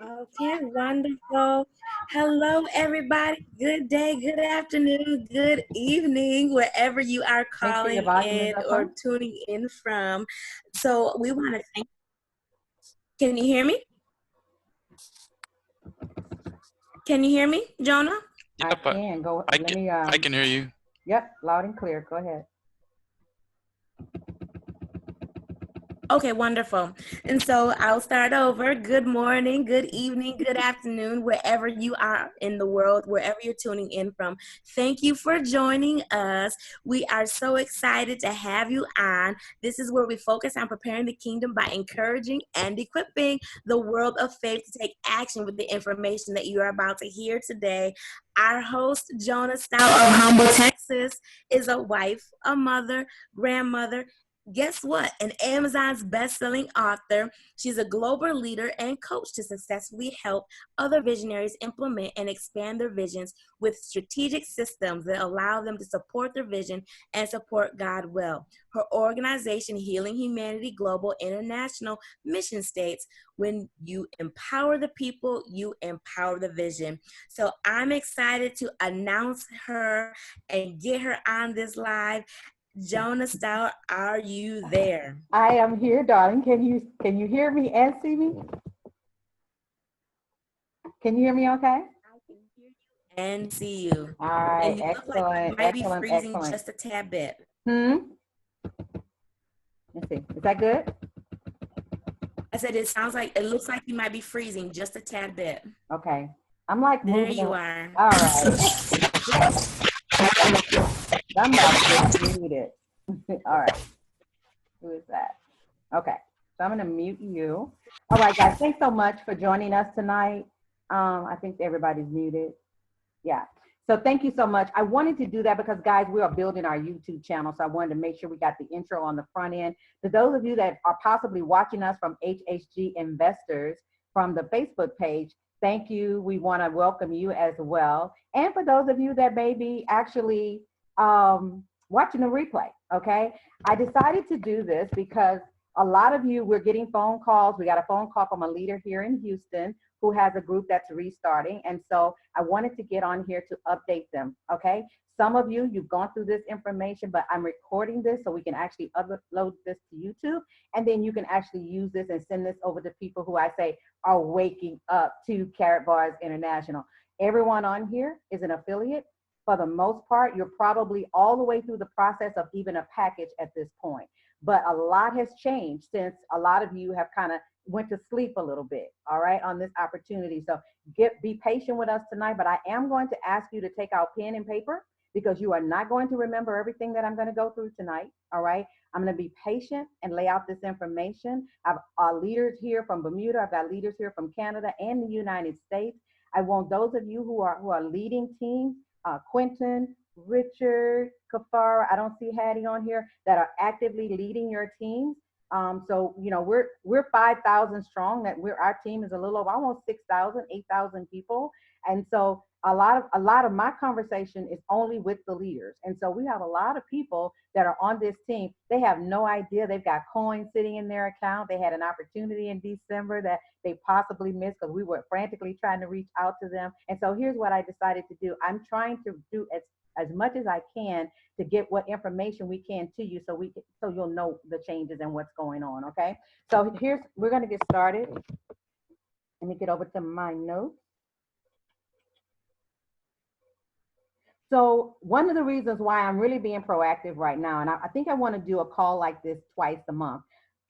Okay, wonderful. Hello, everybody. Good day, good afternoon, good evening, wherever you are Make sure your calling volume is in up, huh? or tuning in from. So we want to thank. Can you hear me? Can you hear me, Jonah? I Yep, I, can go. I Let can me. I can hear you. Yep, loud and clear. Go ahead. Okay, wonderful. And so I'll start over. Good morning, good evening, good afternoon, wherever you are in the world, wherever you're tuning in from. Thank you for joining us. We are so excited to have you on. This is where we focus on preparing the kingdom by encouraging and equipping the world of faith to take action with the information that you are about to hear today. Our host, Jona Stoute of Humble, Texas, is a wife, a mother, grandmother, guess what? An Amazon's best-selling author. She's a global leader and coach to successfully help other visionaries implement and expand their visions with strategic systems that allow them to support their vision and support God well. Her organization, Healing Humanity Global International Mission, states, when you empower the people, you empower the vision. So I'm excited to announce her and get her on this live. Jona Stoute, are you there? I am here, darling. Can you hear me and see me? Can you hear me? Okay. I can hear you and see you. All And right. you look like you Excellent. might be Excellent. freezing Excellent. just a tad bit. Hmm. Let's see. Is that good? I said it looks like you might be freezing just a tad bit. Okay. I'm like There moving. you are. All right. Somebody just muted. All right. Who is that? Okay. So I'm going to mute you. All right, guys. Thanks so much for joining us tonight. I think everybody's muted. Yeah. So thank you so much. I wanted to do that because, guys, we are building our YouTube channel. So I wanted to make sure we got the intro on the front end. To those of you that are possibly watching us from HHG Investors from the Facebook page, thank you. We want to welcome you as well. And for those of you that may be actually watching the replay, okay? I decided to do this because a lot of you, we're getting phone calls. We got a phone call from a leader here in Houston who has a group that's restarting. And so I wanted to get on here to update them, okay? Some of you, you've gone through this information, but I'm recording this so we can actually upload this to YouTube. And then you can actually use this and send this over to people who I say are waking up to Carrot Bars International. Everyone on here is an affiliate. For the most part, you're probably all the way through the process of even a package at this point. But a lot has changed since a lot of you have kind of went to sleep a little bit, all right, on this opportunity. So be patient with us tonight, but I am going to ask you to take out pen and paper because you are not going to remember everything that I'm going to go through tonight, all right? I'm going to be patient and lay out this information. I've leaders here from Bermuda. I've got leaders here from Canada and the United States. I want those of you who are leading teams, Quentin, Richard, Kafara, I don't see Hattie on here, that are actively leading your teams. So you know we're 5,000 strong. That our team is a little over almost 6,000, 8,000 people, and so a lot of my conversation is only with the leaders. And so we have a lot of people that are on this team. They have no idea they've got coins sitting in their account. They had an opportunity in December that they possibly missed because we were frantically trying to reach out to them. And so here's what I decided to do. I'm trying to do as much as I can to get what information we can to you so you'll know the changes and what's going on, okay? So we're going to get started. Let me get over to my notes. So one of the reasons why I'm really being proactive right now, and I think I want to do a call like this twice a month.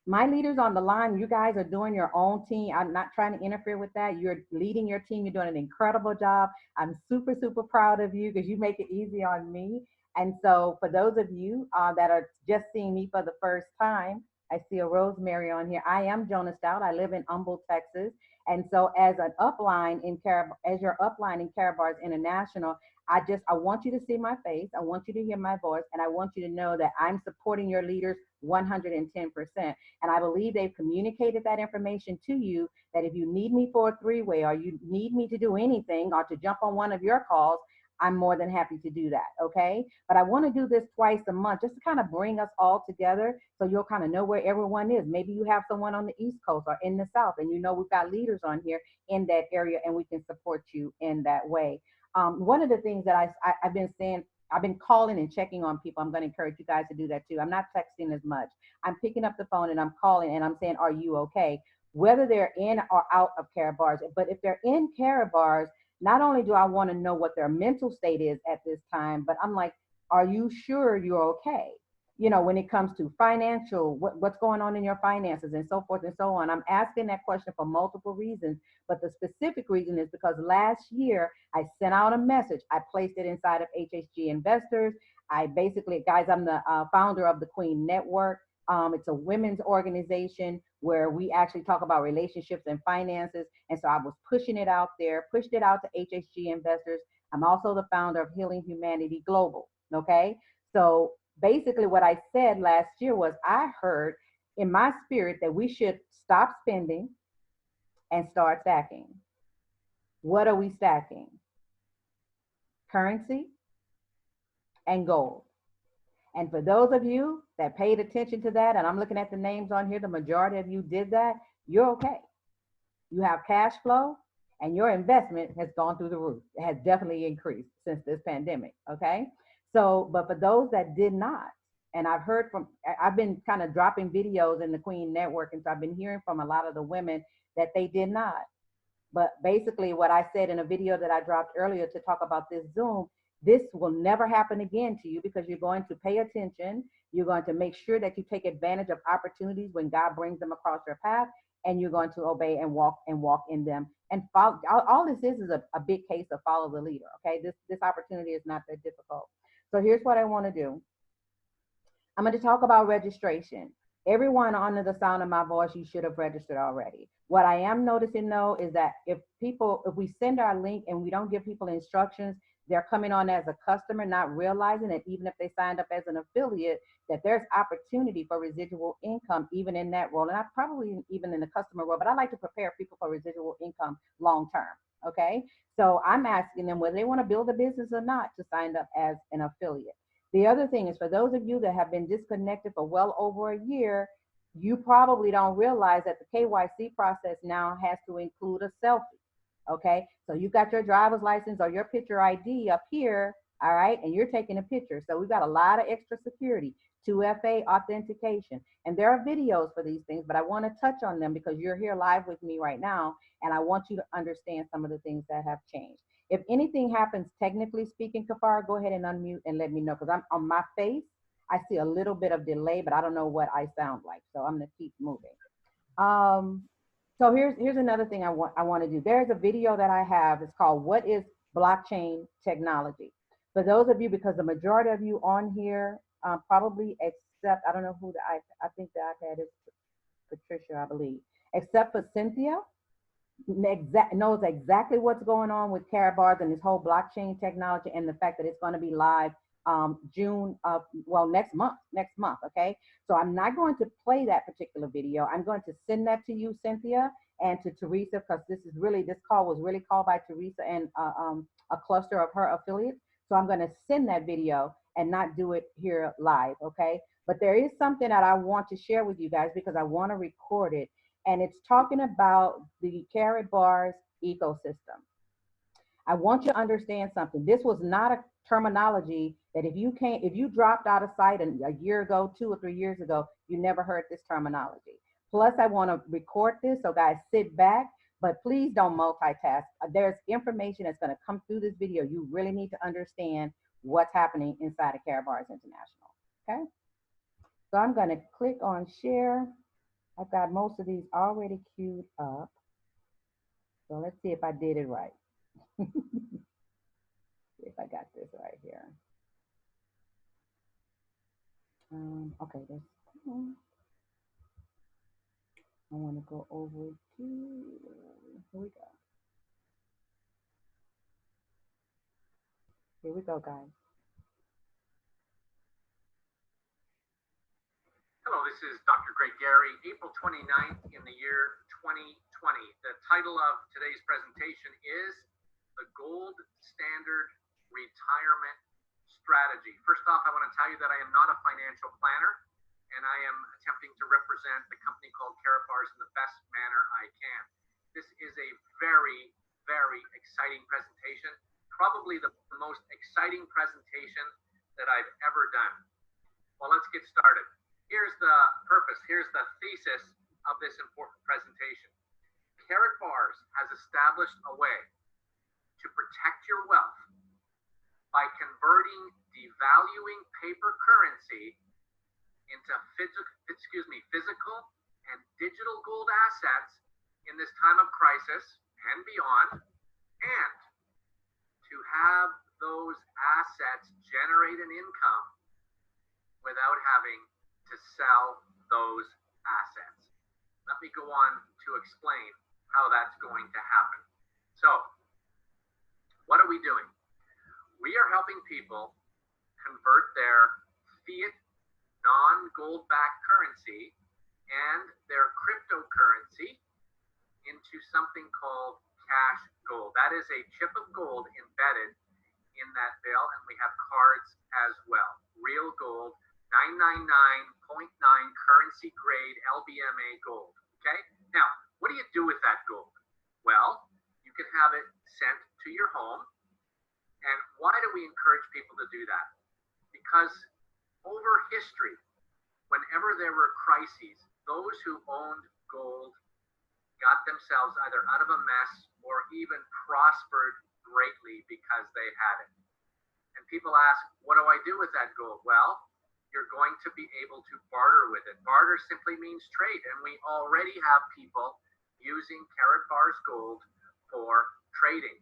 My leaders on the line, you guys are doing your own team. I'm not trying to interfere with that. You're leading your team. You're doing an incredible job. I'm super, super proud of you because you make it easy on me. And so for those of you that are just seeing me for the first time, I see a Rosemary on here. I am Jona Stoute. I live in Humble, Texas. And so as your upline in Carabars International, I want you to see my face. I want you to hear my voice. And I want you to know that I'm supporting your leaders 110%. And I believe they've communicated that information to you that if you need me for a three-way or you need me to do anything or to jump on one of your calls, I'm more than happy to do that. Okay. But I want to do this twice a month just to kind of bring us all together so you'll kind of know where everyone is. Maybe you have someone on the East Coast or in the South, and you know we've got leaders on here in that area, and we can support you in that way. One of the things that I've been saying, I've been calling and checking on people. I'm going to encourage you guys to do that too. I'm not texting as much. I'm picking up the phone and I'm calling and I'm saying, are you okay? Whether they're in or out of care bars. But if they're in care bars, not only do I want to know what their mental state is at this time, but I'm like, are you sure you're okay? You know, when it comes to financial, what's going on in your finances and so forth and so on. I'm asking that question for multiple reasons, but the specific reason is because last year I sent out a message. I placed it inside of HHG Investors. I basically, guys, I'm the founder of the Queen Network. It's a women's organization where we actually talk about relationships and finances. And so I was pushing it out there, pushed it out to HHG Investors. I'm also the founder of Healing Humanity Global. Okay. So basically, what I said last year was I heard in my spirit that we should stop spending and start stacking. What are we stacking? Currency and gold. And for those of you that paid attention to that, and I'm looking at the names on here, the majority of you did that, you're okay. You have cash flow and your investment has gone through the roof. It has definitely increased since this pandemic, okay? So, but for those that did not, and I've been kind of dropping videos in the Queen Network, and so I've been hearing from a lot of the women that they did not. But basically what I said in a video that I dropped earlier to talk about this Zoom, this will never happen again to you because you're going to pay attention. You're going to make sure that you take advantage of opportunities when God brings them across your path, and you're going to obey and walk in them. And follow. All this is a big case of follow the leader. Okay, this opportunity is not that difficult. So here's what I want to do. I'm going to talk about registration. Everyone under the sound of my voice, you should have registered already. What I am noticing though is that if we send our link and we don't give people instructions, they're coming on as a customer, not realizing that even if they signed up as an affiliate, that there's opportunity for residual income even in that role. And I probably even in the customer role, but I like to prepare people for residual income long term. Okay. So I'm asking them whether they want to build a business or not to sign up as an affiliate. The other thing is for those of you that have been disconnected for well over a year, you probably don't realize that the KYC process now has to include a selfie. Okay, so you got your driver's license or your picture ID up here, all right, and you're taking a picture. So we've got a lot of extra security, 2FA authentication, and there are videos for these things, but I want to touch on them because you're here live with me right now, and I want you to understand some of the things that have changed. If anything happens, technically speaking, Kafar, go ahead and unmute and let me know because I'm on my face. I see a little bit of delay, but I don't know what I sound like, so I'm going to keep moving. So here's another thing I want to do. There's a video that I have. It's called "What is Blockchain Technology?" For those of you, because the majority of you on here probably except I don't know who I think the iPad is Patricia, I believe, except for Cynthia, knows exactly what's going on with Karatbars and this whole blockchain technology and the fact that it's going to be live June of, well, next month, okay? So I'm not going to play that particular video. I'm going to send that to you, Cynthia, and to Teresa, because this call was really called by Teresa and a cluster of her affiliates. So I'm going to send that video and not do it here live, okay? But there is something that I want to share with you guys because I want to record it, and it's talking about the Karatbars ecosystem. I want you to understand something. This was not a terminology that if you dropped out of sight a year ago, 2 or 3 years ago, you never heard this terminology. Plus, I want to record this, so guys, sit back, but please don't multitask. There's information that's going to come through this video. You really need to understand what's happening inside of Karatbars International, okay? So I'm going to click on share. I've got most of these already queued up. So let's see if I did it right. See if I got this right here. Okay, I want to go over to, here we go. Here we go, guys. Hello, this is Dr. Greg Gary, April 29th in the year 2020. The title of today's presentation is The Gold Standard retirement strategy. First off, I want to tell you that I am not a financial planner, and I am attempting to represent the company called Karatbars in the best manner I can. This is a very, very exciting presentation, probably the most exciting presentation that I've ever done. Well, let's get started. Here's the purpose, here's the thesis of this important presentation. Karatbars has established a way to protect your wealth by converting devaluing paper currency into physical and digital gold assets in this time of crisis and beyond, and to have those assets generate an income without having to sell those assets. Let me go on to explain how that's going to happen. So, what are we doing? We are helping people convert their fiat non-gold backed currency and their cryptocurrency into something called cash gold. That is a chip of gold embedded in that bill, and we have cards as well. Real gold, 999.9 currency grade LBMA gold. Okay? Now, what do you do with that gold? Well, you can have it sent to your home. And why do we encourage people to do that? Because over history, whenever there were crises, those who owned gold got themselves either out of a mess or even prospered greatly because they had it. And people ask, what do I do with that gold? Well, you're going to be able to barter with it. Barter simply means trade, and we already have people using Karatbars gold for trading.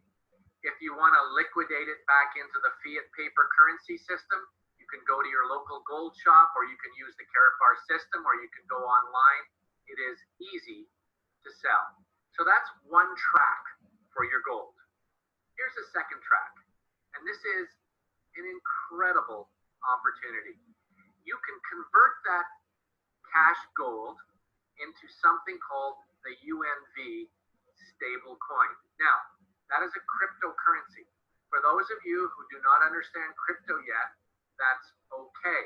If you want to liquidate it back into the fiat paper currency system, you can go to your local gold shop, or you can use the Karatbars system, or you can go online. It is easy to sell. So that's one track for your gold. Here's a second track, and this is an incredible opportunity. You can convert that cash gold into something called the UNV stable coin. Now, that is a cryptocurrency. For those of you who do not understand crypto yet, that's okay.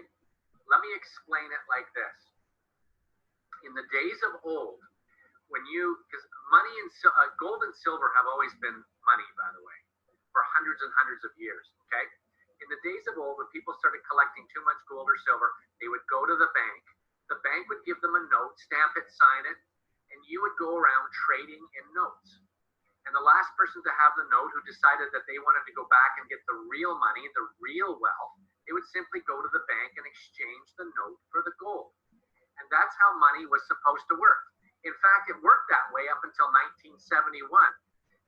Let me explain it like this. In the days of old, because money and gold and silver have always been money, by the way, for hundreds and hundreds of years, okay? In the days of old, when people started collecting too much gold or silver, they would go to the bank. The bank would give them a note, stamp it, sign it, and you would go around trading in notes. And the last person to have the note, who decided that they wanted to go back and get the real money, the real wealth, they would simply go to the bank and exchange the note for the gold. And that's how money was supposed to work. In fact, it worked that way up until 1971.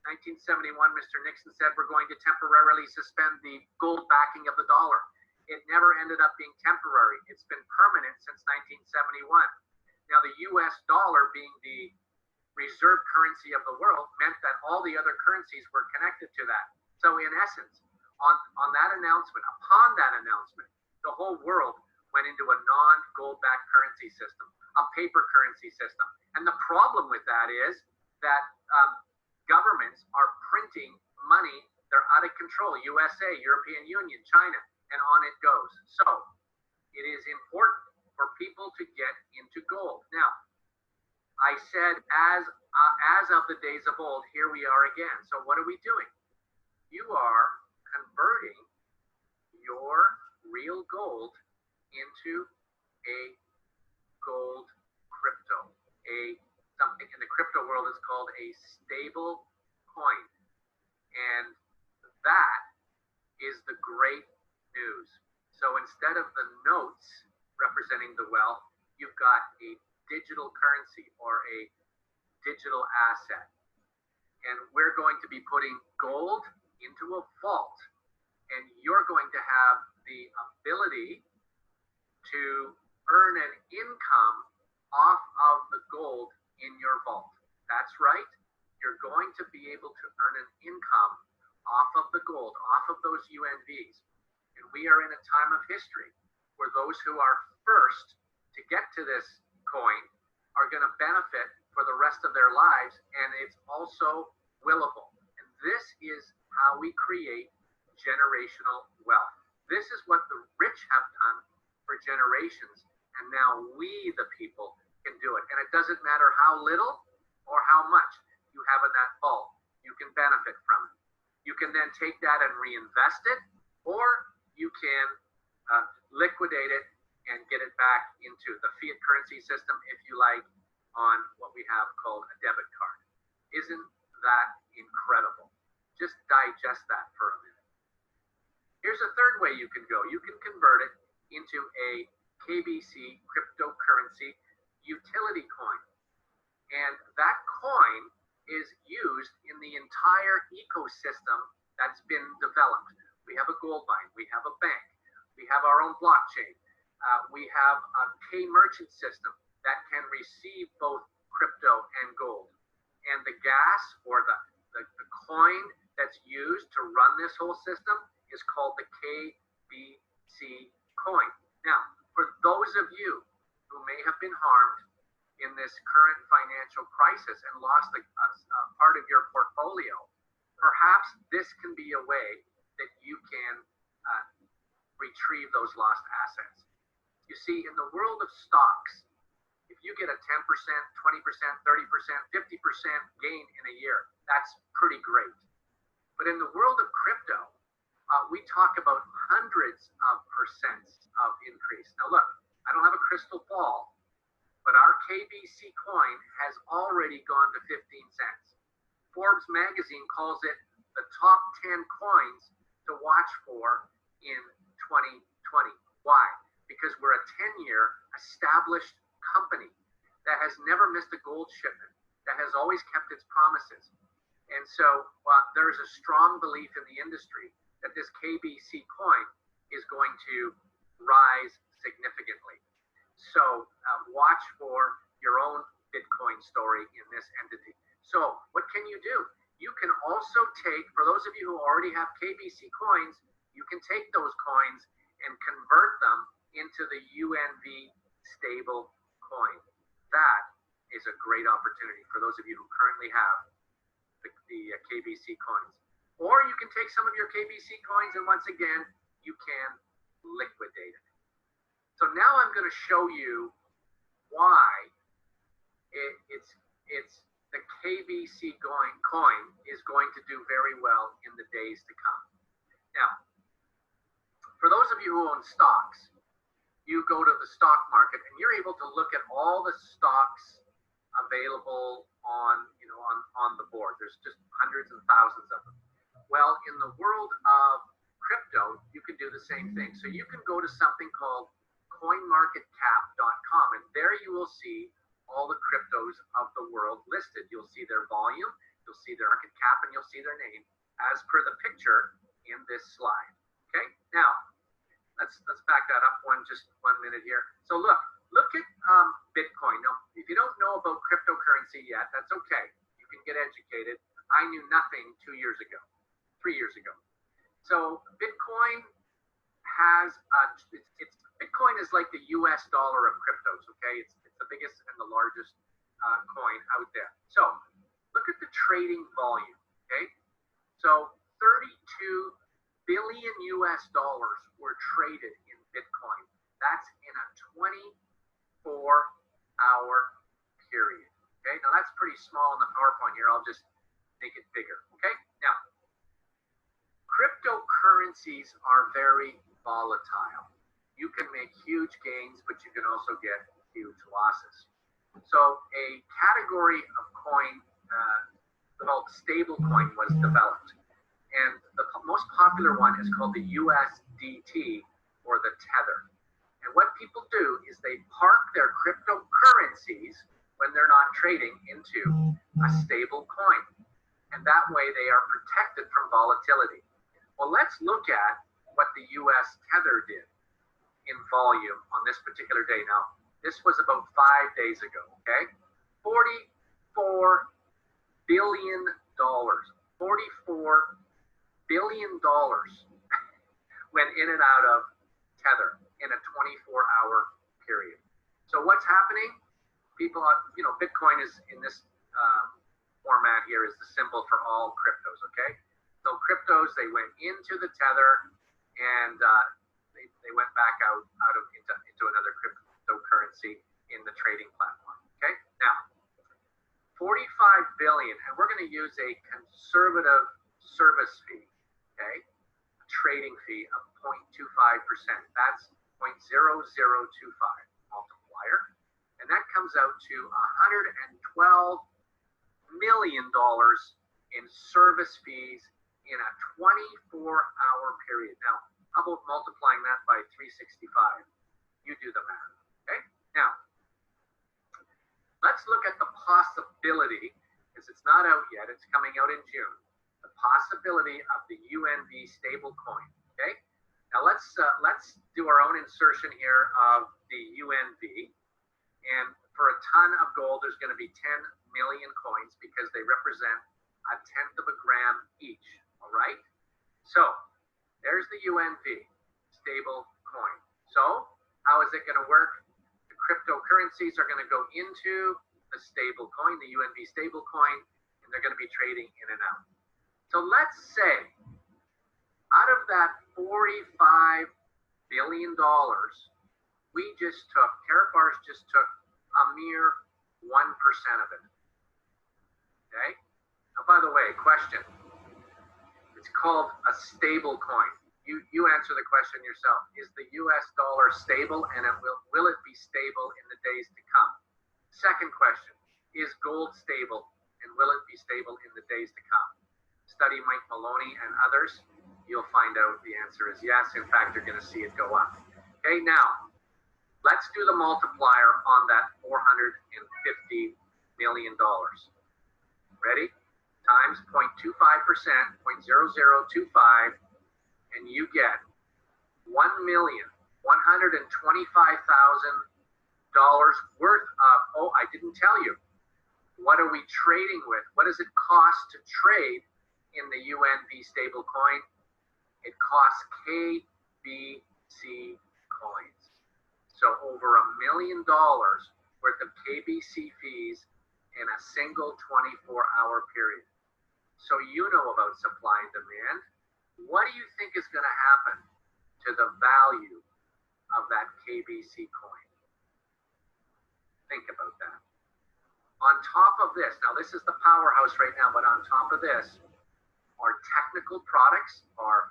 1971, Mr. Nixon said, we're going to temporarily suspend the gold backing of the dollar. It never ended up being temporary. It's been permanent since 1971. Now, the US dollar, being the reserve currency of the world, meant that all the other currencies were connected to that. So in essence, on that announcement, upon that announcement, the whole world went into a non-gold backed currency system, a paper currency system. And the problem with that is that governments are printing money. They're out of control. USA, European Union, China, and on it goes. So it is important for people to get into gold. Now, I said, as of the days of old, here we are again. So what are we doing? You are converting your real gold into a gold crypto. Something in the crypto world is called a stable coin. And that is the great news. So instead of the notes representing the wealth, you've got a digital currency or a digital asset. And we're going to be putting gold into a vault, and you're going to have the ability to earn an income off of the gold in your vault. That's right. You're going to be able to earn an income off of the gold, off of those UNVs. And we are in a time of history where those who are first to get to this coin are going to benefit for the rest of their lives, and it's also willable. And this is how we create generational wealth. This is what the rich have done for generations, and now we, the people, can do it. And it doesn't matter how little or how much you have in that vault, you can benefit from it. You can then take that and reinvest it, or you can liquidate it and get it back into the fiat currency system, if you like, on what we have called a debit card. Isn't that incredible? Just digest that for a minute. Here's a third way you can go. You can convert it into a KBC cryptocurrency utility coin. And that coin is used in the entire ecosystem that's been developed. We have a gold mine, we have a bank, we have our own blockchain, we have a pay merchant system that can receive both crypto and gold. And the gas or the coin that's used to run this whole system is called the KBC coin. Now, for those of you who may have been harmed in this current financial crisis and lost a part of your portfolio, perhaps this can be a way that you can retrieve those lost assets. You see, in the world of stocks, if you get a 10%, 20%, 30%, 50% gain in a year, that's pretty great. But in the world of crypto, we talk about hundreds of percents of increase. Now look, I don't have a crystal ball, but our KBC coin has already gone to 15 cents. Forbes magazine calls it the top 10 coins to watch for in 2020. Why? Because we're a 10-year established company that has never missed a gold shipment, that has always kept its promises. And so there is a strong belief in the industry that this KBC coin is going to rise significantly. So watch for your own Bitcoin story in this entity. So what can you do? You can also take, for those of you who already have KBC coins, you can take those coins and convert them into the UNV stable coin. That is a great opportunity for those of you who currently have the KBC coins. Or you can take some of your KBC coins and once again, you can liquidate it. So now I'm going to show you why it's the KBC coin is going to do very well in the days to come. Now, for those of you who own stocks, you go to the stock market and you're able to look at all the stocks available on the board. There's just hundreds and thousands of them. Well, in the world of crypto, you can do the same thing. So you can go to something called coinmarketcap.com, and there you will see all the cryptos of the world listed. You'll see their volume, you'll see their market cap, and you'll see their name as per the picture in this slide. Okay, now let's back that up just one minute here. So look at Bitcoin. Now, if you don't know about cryptocurrency yet, that's okay. You can get educated. I knew nothing 2 years ago, 3 years ago. So Bitcoin has Bitcoin is like the US dollar of cryptos. Okay, it's the biggest and the largest coin out there. So look at the trading volume. Okay, so 32 billion US dollars were traded in Bitcoin. That's in a 24-hour period. Okay, now that's pretty small in the PowerPoint here. I'll just make it bigger. Okay, now cryptocurrencies are very volatile. You can make huge gains, but you can also get huge losses. So a category of coin called stablecoin was developed. And the most popular one is called the USDT, or the Tether. And what people do is they park their cryptocurrencies when they're not trading into a stable coin. And that way they are protected from volatility. Well, let's look at what the US Tether did in volume on this particular day. Now, this was about 5 days ago, okay? $44 billion. $44 billion went in and out of Tether in a 24-hour period. So what's happening? People, Bitcoin is in this format here is the symbol for all cryptos, okay? So So cryptos, they went into the tether, and they went back out into another cryptocurrency in the trading platform. Okay, now 45 billion, and we're going to use a conservative service fee. Okay, a trading fee of 0.25%. That's 0.0025 multiplier, and that comes out to $112 million in service fees in a 24-hour period. Now, how about multiplying that by 365? You do the math. Okay, now let's look at the possibility, because it's not out yet, it's coming out in June, the possibility of the UNV stablecoin. Okay, now let's do our own insertion here of the UNV, and for a ton of gold, there's going to be 10 million coins because they represent a tenth of a gram each. All right, so there's the UNV stable coin. So how is it going to work? The cryptocurrencies are going to go into the stable coin, the UNV stable coin, and they're going to be trading in and out. So let's say out of that $45 billion, we just took, Terrapars just took a mere 1% of it. Okay? Now, by the way, question. It's called a stable coin. You answer the question yourself. Is the US dollar stable, and will it be stable in the days to come? Second question. Is gold stable, and will it be stable in the days to come? Study Mike Maloney and others. You'll find out the answer is yes. In fact, you're going to see it go up. Okay, now, let's do the multiplier on that $450 million. Ready? Times 0.25%, 0.0025, and you get $1,125,000 worth of, oh, I didn't tell you. What are we trading with? What does it cost to trade in the UNV stablecoin? It costs KBC coins. So over $1 million worth of KBC fees in a single 24-hour period. So you know about supply and demand. What do you think is going to happen to the value of that KBC coin? Think about that. On top of this, now this is the powerhouse right now, but on top of this, our technical products, our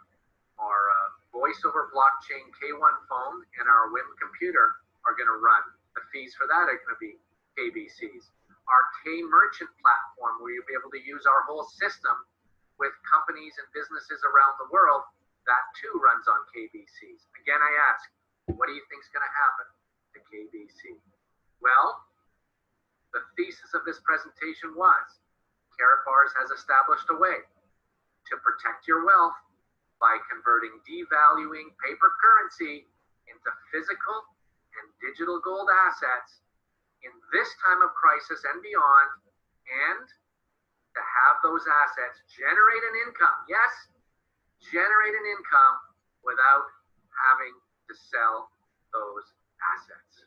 voice over blockchain K1 phone and our WIM computer are going to run. The fees for that are going to be KBCs. Our K merchant platform, where you'll be able to use our whole system with companies and businesses around the world, that too runs on KBCs. Again, I ask, what do you think is going to happen to KBC? Well, the thesis of this presentation was, Karatbars has established a way to protect your wealth by converting devaluing paper currency into physical and digital gold assets in this time of crisis and beyond, and to have those assets generate an income. Yes, generate an income without having to sell those assets.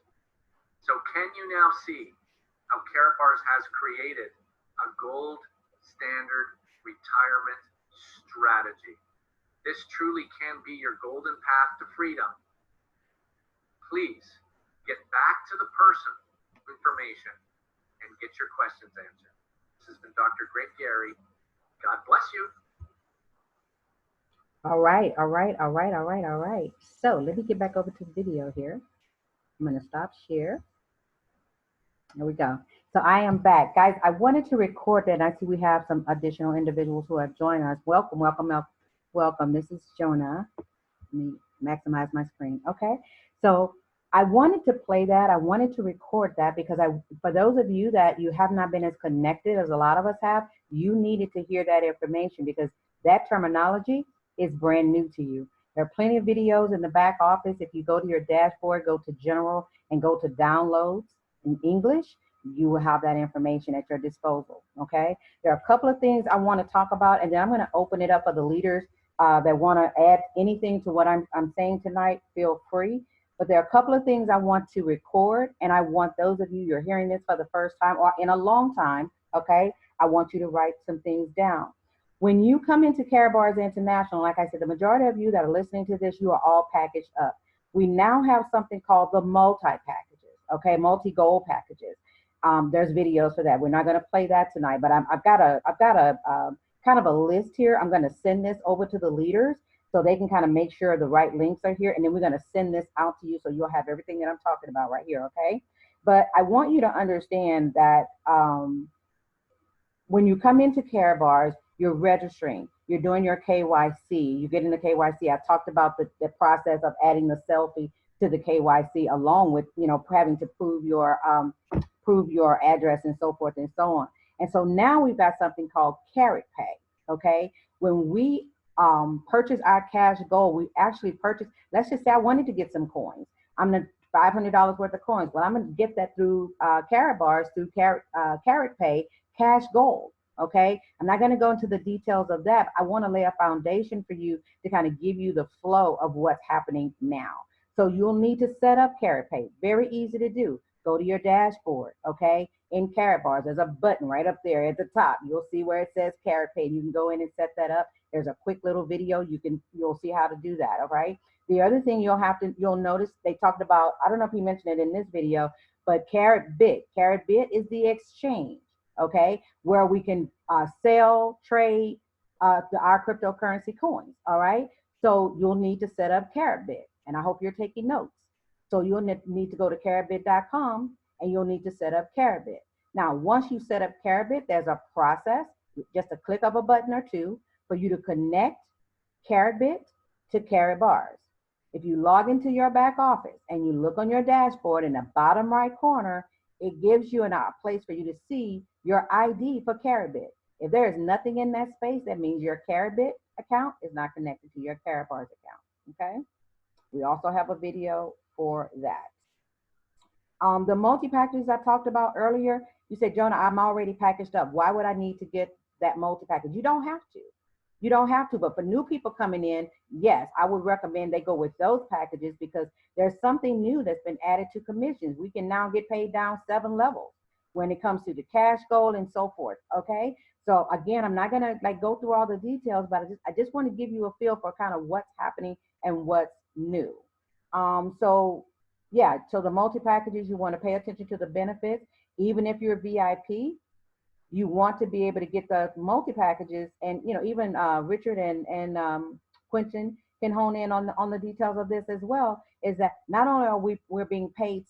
So can you now see how Karatbars has created a gold standard retirement strategy? This truly can be your golden path to freedom. Please get back to the person information and get your questions answered. This has been Dr. Greg Gary. God bless you. All right. So let me get back over to the video here. I'm going to stop share. There we go. So I am back. Guys, I wanted to record that. I see we have some additional individuals who have joined us. Welcome. This is Jona. Let me maximize my screen. Okay. So I wanted to play that. I wanted to record that because for those of you that you have not been as connected as a lot of us have, you needed to hear that information because that terminology is brand new to you. There are plenty of videos in the back office. If you go to your dashboard, go to General and go to Downloads in English, you will have that information at your disposal, okay? There are a couple of things I want to talk about, and then I'm going to open it up for the leaders that want to add anything to what I'm saying tonight. Feel free. But there are a couple of things I want to record, and I want those of you who are hearing this for the first time or in a long time, okay, I want you to write some things down. When you come into Karatbars International, like I said, the majority of you that are listening to this, you are all packaged up. We now have something called the multi-packages, okay, multi-goal packages. There's videos for that. We're not going to play that tonight, but I've got a kind of a list here. I'm going to send this over to the leaders so they can kind of make sure the right links are here, and then we're going to send this out to you so you'll have everything that I'm talking about right here, okay? But I want you to understand that when you come into Karatbars, you're registering, you're doing your KYC, you're getting the KYC. I talked about the process of adding the selfie to the KYC along with, you know, having to prove your address and so forth and so on. And so now we've got something called Carat Pay, okay? When we purchase our cash gold, we actually purchase, let's just say I wanted to get some coins. I'm going to $500 worth of coins. Well, I'm going to get that through Karatbars, through Carat Pay, cash gold. Okay, I'm not going to go into the details of that. I want to lay a foundation for you to kind of give you the flow of what's happening now. So you'll need to set up Carat Pay. Very easy to do. Go to your dashboard, okay? In Karatbars, there's a button right up there at the top. You'll see where it says Carat Pay. You can go in and set that up. There's a quick little video. You'll see how to do that, all right? The other thing you'll notice, they talked about, I don't know if he mentioned it in this video, but Karatbit. Karatbit is the exchange, okay, where we can sell, trade our cryptocurrency coins, all right? So you'll need to set up Karatbit, and I hope you're taking notes. So you'll need to go to karatbit.com, and you'll need to set up Karatbit. Now, once you set up Karatbit, there's a process, just a click of a button or two, for you to connect Karatbit to Karatbars. If you log into your back office and you look on your dashboard in the bottom right corner, it gives you a place for you to see your ID for Karatbit. If there is nothing in that space, that means your Karatbit account is not connected to your Karatbars account, okay? We also have a video for that. The multi-packages I talked about earlier, you said, Jonah, I'm already packaged up. Why would I need to get that multi-package? You don't have to. You don't have to, but for new people coming in, yes, I would recommend they go with those packages because there's something new that's been added to commissions. We can now get paid down 7 levels when it comes to the cash goal and so forth, okay? So again, I'm not gonna go through all the details, but I just want to give you a feel for kind of what's happening and what's new. So yeah, so the multi-packages, you want to pay attention to the benefits. Even if you're VIP, you want to be able to get the multi-packages, and you know, even Richard and Quentin can hone in on the details of this as well, is that not only are we're being paid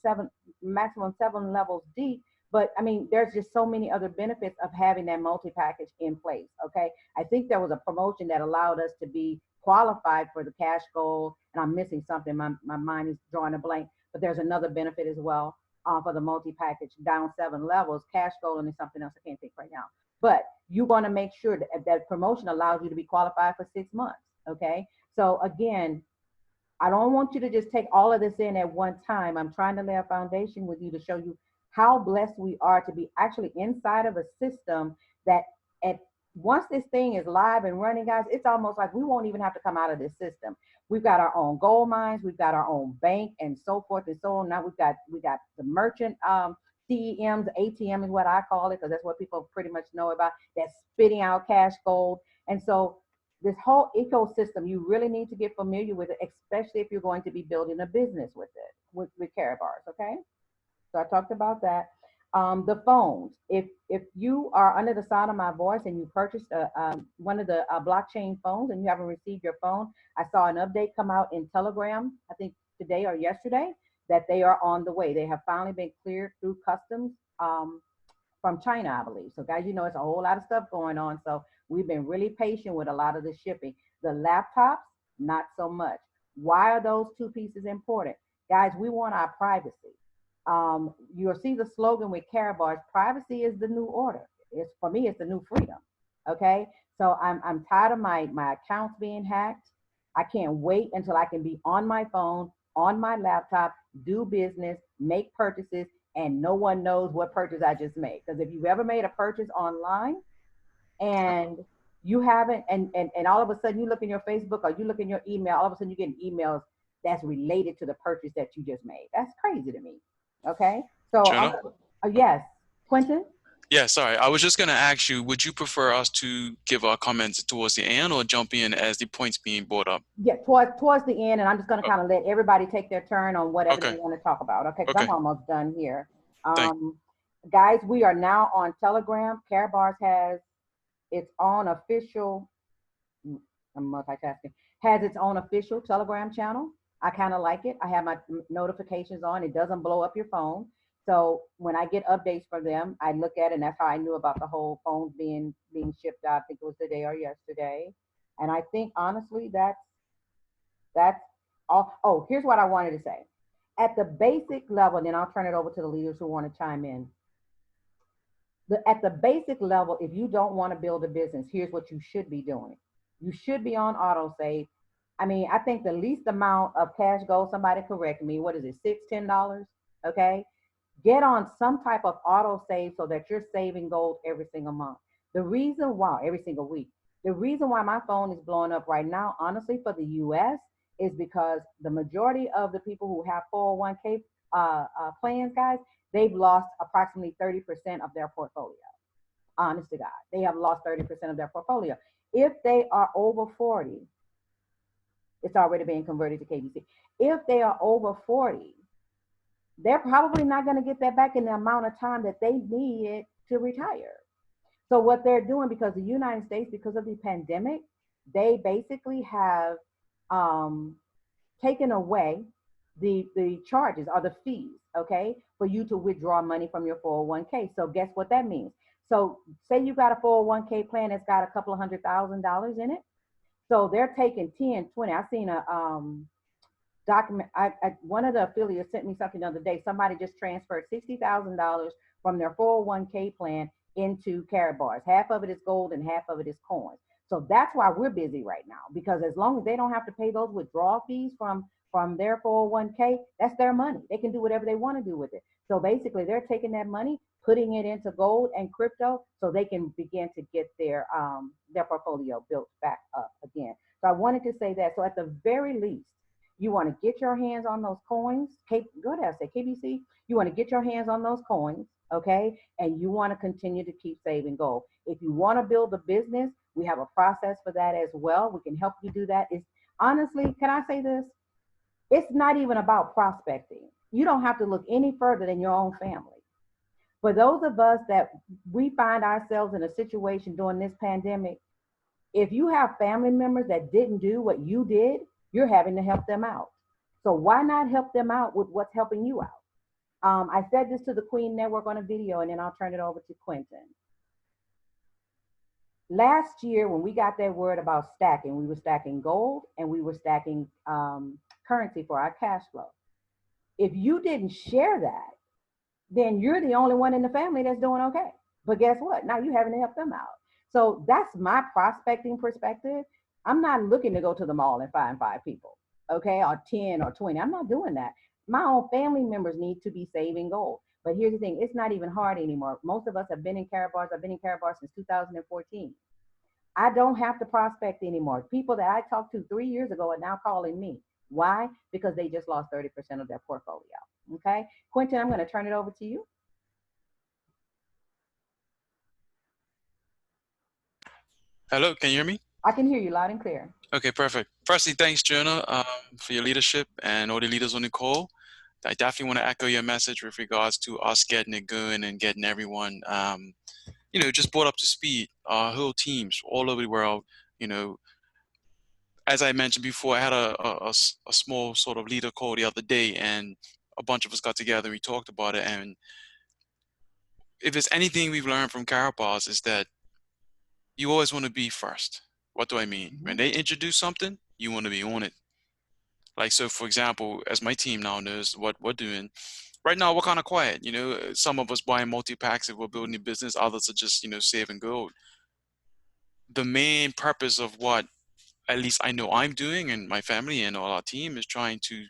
maximum 7 levels deep, but I mean, there's just so many other benefits of having that multi-package in place, okay? I think there was a promotion that allowed us to be qualified for the cash goal, and I'm missing something, my mind is drawing a blank, but there's another benefit as well. For the multi-package down 7 levels, cash goal, and something else I can't think right now. But you want to make sure that promotion allows you to be qualified for 6 months, okay? So again, I don't want you to just take all of this in at one time. I'm trying to lay a foundation with you to show you how blessed we are to be actually inside of a system that once this thing is live and running, guys, it's almost like we won't even have to come out of this system. We've got our own gold mines, we've got our own bank, and so forth and so on. Now we got the merchant CEMs, ATM is what I call it, because that's what people pretty much know about, that's spitting out cash gold. And so this whole ecosystem, you really need to get familiar with it, especially if you're going to be building a business with it, with Karatbars, okay? So I talked about that. The phones, if you are under the sound of my voice and you purchased one of the blockchain phones and you haven't received your phone, I saw an update come out in Telegram, I think today or yesterday, that they are on the way. They have finally been cleared through customs from China, I believe. So guys, you know, it's a whole lot of stuff going on. So we've been really patient with a lot of the shipping. The laptops, not so much. Why are those two pieces important? Guys, we want our privacy. You'll see the slogan with Karatbars, privacy is the new order. It's, for me, it's the new freedom, okay? So I'm tired of my accounts being hacked. I can't wait until I can be on my phone, on my laptop, do business, make purchases, and no one knows what purchase I just made. Because if you've ever made a purchase online and you haven't, and all of a sudden you look in your Facebook or you look in your email, all of a sudden you're getting emails that's related to the purchase that you just made. That's crazy to me. Okay, so Jona? yes, Quentin. Yeah, sorry. I was just going to ask you, would you prefer us to give our comments towards the end or jump in as the points being brought up? Yeah, towards the end, and I'm just going to kind of let everybody take their turn on whatever they Okay. want to talk about. Okay, because Okay. I'm almost done here. Thank. Guys, we are now on Telegram. Karatbars has its own official. I'm multitasking. Has its own official Telegram channel. I kind of like it. I have my notifications on. It doesn't blow up your phone. So when I get updates from them, I look at it, and that's how I knew about the whole phones being shipped out. I think it was today or yesterday. And I think honestly, that's all. Oh, here's what I wanted to say. At the basic level, and then I'll turn it over to the leaders who want to chime in. At the basic level, if you don't want to build a business, here's what you should be doing. You should be on autosave. I mean, I think the least amount of cash goes, somebody correct me, what is it, $6, $10? Okay. Get on some type of auto save so that you're saving gold every single month. The reason why, every single week, the reason why my phone is blowing up right now, honestly, for the US is because the majority of the people who have 401k plans, guys, they've lost approximately 30% of their portfolio. Honest to God, they have lost 30% of their portfolio. If they are over 40, it's already being converted to KBC. If they are over 40, they're probably not going to get that back in the amount of time that they need to retire. So what they're doing, because the United States, because of the pandemic, they basically have taken away the charges or the fees, okay, for you to withdraw money from your 401k. So guess what that means? So say you got a 401k plan that's got a couple of $100,000 in it. So they're taking 10, 20. I seen a document. One of the affiliates sent me something the other day. Somebody just transferred $60,000 from their 401k plan into Karatbars. Half of it is gold and half of it is coins. So that's why we're busy right now, because as long as they don't have to pay those withdrawal fees from their 401k, that's their money. They can do whatever they want to do with it. So basically, they're taking that money, putting it into gold and crypto, so they can begin to get their portfolio built back up again. So I wanted to say that. So at the very least, you want to get your hands on those coins. Go ahead, say KBC. You want to get your hands on those coins, okay? And you want to continue to keep saving gold. If you want to build a business, we have a process for that as well. We can help you do that. It's honestly, can I say this? It's not even about prospecting. You don't have to look any further than your own family. For those of us that we find ourselves in a situation during this pandemic, if you have family members that didn't do what you did, you're having to help them out. So why not help them out with what's helping you out? I said this to the Queen Network on a video, and then I'll turn it over to Quentin. Last year, when we got that word about stacking, we were stacking gold and we were stacking currency for our cash flow. If you didn't share that, then you're the only one in the family that's doing okay. But guess what? Now you're having to help them out. So that's my prospecting perspective. I'm not looking to go to the mall and find 5 people, okay, or 10 or 20. I'm not doing that. My own family members need to be saving gold. But here's the thing, it's not even hard anymore. Most of us have been in Karatbars. I've been in Karatbars since 2014. I don't have to prospect anymore. People that I talked to 3 years ago are now calling me. Why? Because they just lost 30% of their portfolio. Okay. Quentin, I'm going to turn it over to you. Hello, can you hear me? I can hear you loud and clear. Okay, perfect. Firstly, thanks, Jona, for your leadership and all the leaders on the call. I definitely want to echo your message with regards to us getting it going and getting everyone, just brought up to speed. Our whole teams all over the world, as I mentioned before, I had a small sort of leader call the other day, and a bunch of us got together and we talked about it. And if there's anything we've learned from Karatbars is that you always want to be first. What do I mean? When they introduce something, you want to be on it. Like, so for example, as my team now knows what we're doing, right now we're kind of quiet. Some of us buying multi-packs if we're building a business, others are just, saving gold. The main purpose of what at least I know I'm doing and my family and all our team is trying to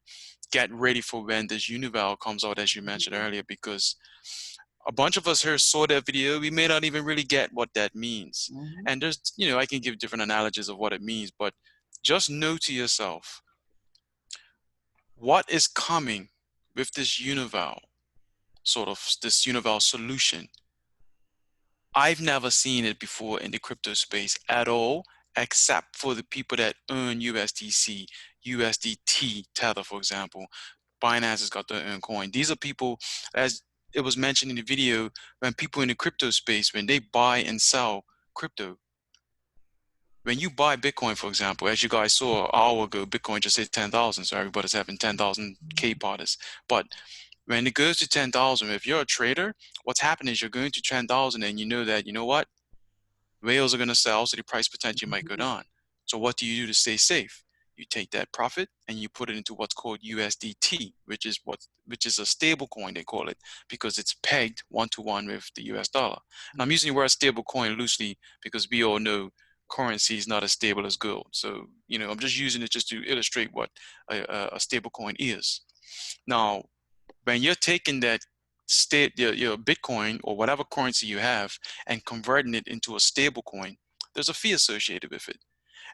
get ready for when this Unival comes out, as you mentioned earlier, because a bunch of us here saw that video. We may not even really get what that means. And there's, I can give different analogies of what it means, but just know to yourself, what is coming with this Unival, sort of this Unival solution, I've never seen it before in the crypto space at all, except for the people that earn USDC, USDT Tether, for example. Binance has got their own coin. These are people, as it was mentioned in the video, when people in the crypto space, when they buy and sell crypto, when you buy Bitcoin, for example, as you guys saw an hour ago, Bitcoin just hit 10,000, so everybody's having 10,000 K parties. But when it goes to 10,000, if you're a trader, what's happening is you're going to 10,000 and you know that, you know what? Whales are going to sell, so the price potential might go down. So what do you do to stay safe? You take that profit and you put it into what's called USDT, which is a stable coin, they call it, because it's pegged 1-to-1 with the US dollar. And I'm using the word stable coin loosely because we all know currency is not as stable as gold. So, I'm just using it just to illustrate what a stable coin is. Now, when you're taking that your Bitcoin or whatever currency you have and converting it into a stable coin, there's a fee associated with it.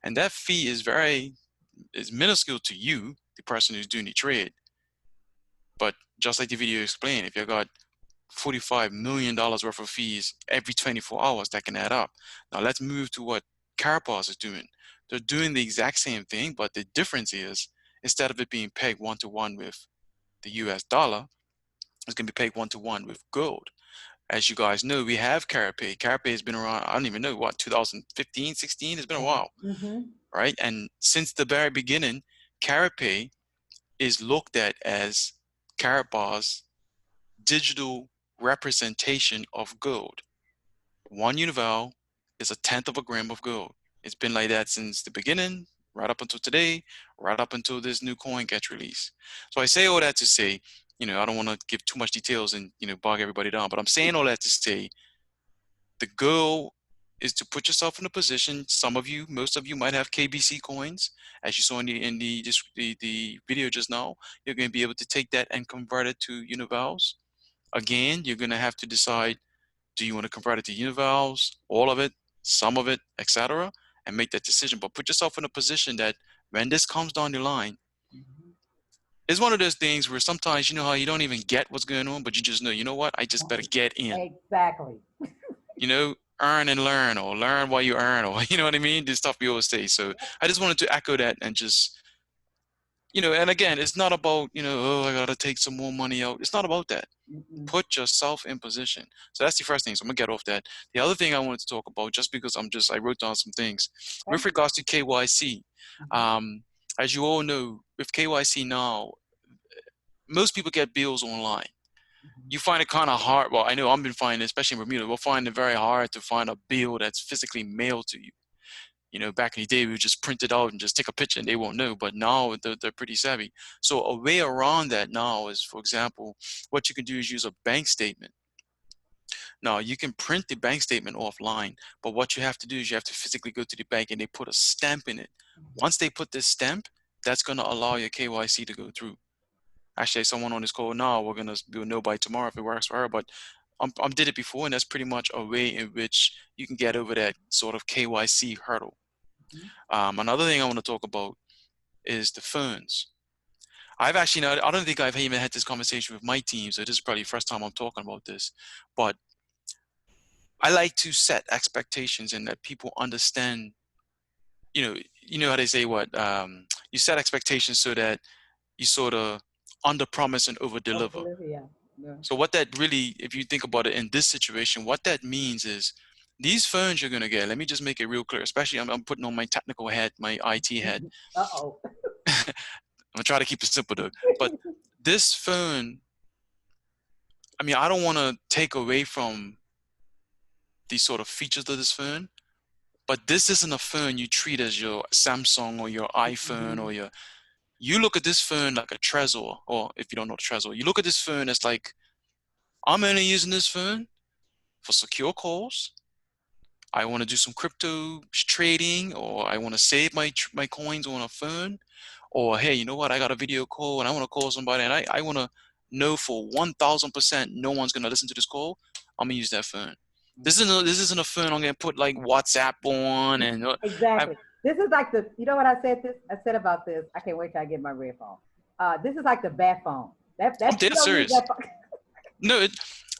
And that fee is minuscule to you, the person who's doing the trade. But just like the video explained, if you got $45 million worth of fees every 24 hours, that can add up. Now let's move to what Carapace is doing. They're doing the exact same thing, but the difference is instead of it being pegged 1-to-1 with the US dollar, it's going to be pegged 1-to-1 with gold. As you guys know, we have Carapay. Carapay has been around, I don't even know, 2015, 16? It's been a while, right? And since the very beginning, Carapay is looked at as Carapace's digital representation of gold. One unival is 1/10 of a gram of gold. It's been like that since the beginning, right up until today, right up until this new coin gets released. So I say all that to say, I don't want to give too much details and, bog everybody down, but I'm saying all that to say the goal is to put yourself in a position. Some of you, most of you might have KBC coins, as you saw in the video just now. You're going to be able to take that and convert it to univals. Again, you're going to have to decide: do you want to convert it to univals, all of it, some of it, etc., and make that decision. But put yourself in a position that when this comes down the line, it's one of those things where sometimes how you don't even get what's going on, but you just know, you know what, I just better get in. Exactly. Earn and learn, or learn while you earn, or you know what I mean? This stuff we always say. So I just wanted to echo that and just, and again, it's not about, oh, I got to take some more money out. It's not about that. Put yourself in position. So that's the first thing. So I'm going to get off that. The other thing I wanted to talk about, just because I wrote down some things with regards to KYC. As you all know, with KYC now, most people get bills online. You find it kind of hard. Well, I know I've been finding, especially in Bermuda, we'll find it very hard to find a bill that's physically mailed to you. Back in the day, we would just print it out and just take a picture and they won't know. But now they're pretty savvy. So a way around that now is, for example, what you can do is use a bank statement. Now, you can print the bank statement offline, but what you have to do is you have to physically go to the bank and they put a stamp in it. Once they put this stamp, that's going to allow your KYC to go through. Actually, someone on this call now, we'll know by tomorrow if it works for her, but I did it before, and that's pretty much a way in which you can get over that sort of KYC hurdle. Another thing I want to talk about is the phones. I don't think I've even had this conversation with my team, so this is probably the first time I'm talking about this, but I like to set expectations and that people understand, you know how they say you set expectations so that you sort of under promise and over deliver. Yeah. So what that really, if you think about it in this situation, what that means is these phones you're going to get, let me just make it real clear, especially I'm putting on my technical hat, my IT hat. Uh-oh. I'm going to try to keep it simple though. But this phone, I don't want to take away from the sort of features of this phone, but this isn't a phone you treat as your Samsung or your iPhone or you look at this phone like a Trezor, or if you don't know the Trezor, you look at this phone as like, I'm only using this phone for secure calls. I want to do some crypto trading, or I want to save my coins on a phone, or hey, you know what? I got a video call and I want to call somebody, and I want to know for 1,000% no one's gonna listen to this call. I'm gonna use that phone. This isn't a phone I'm gonna put like WhatsApp on and exactly. This is like you know what I said about this. I can't wait till I get my red phone. This is like the bat phone. I'm dead serious. No,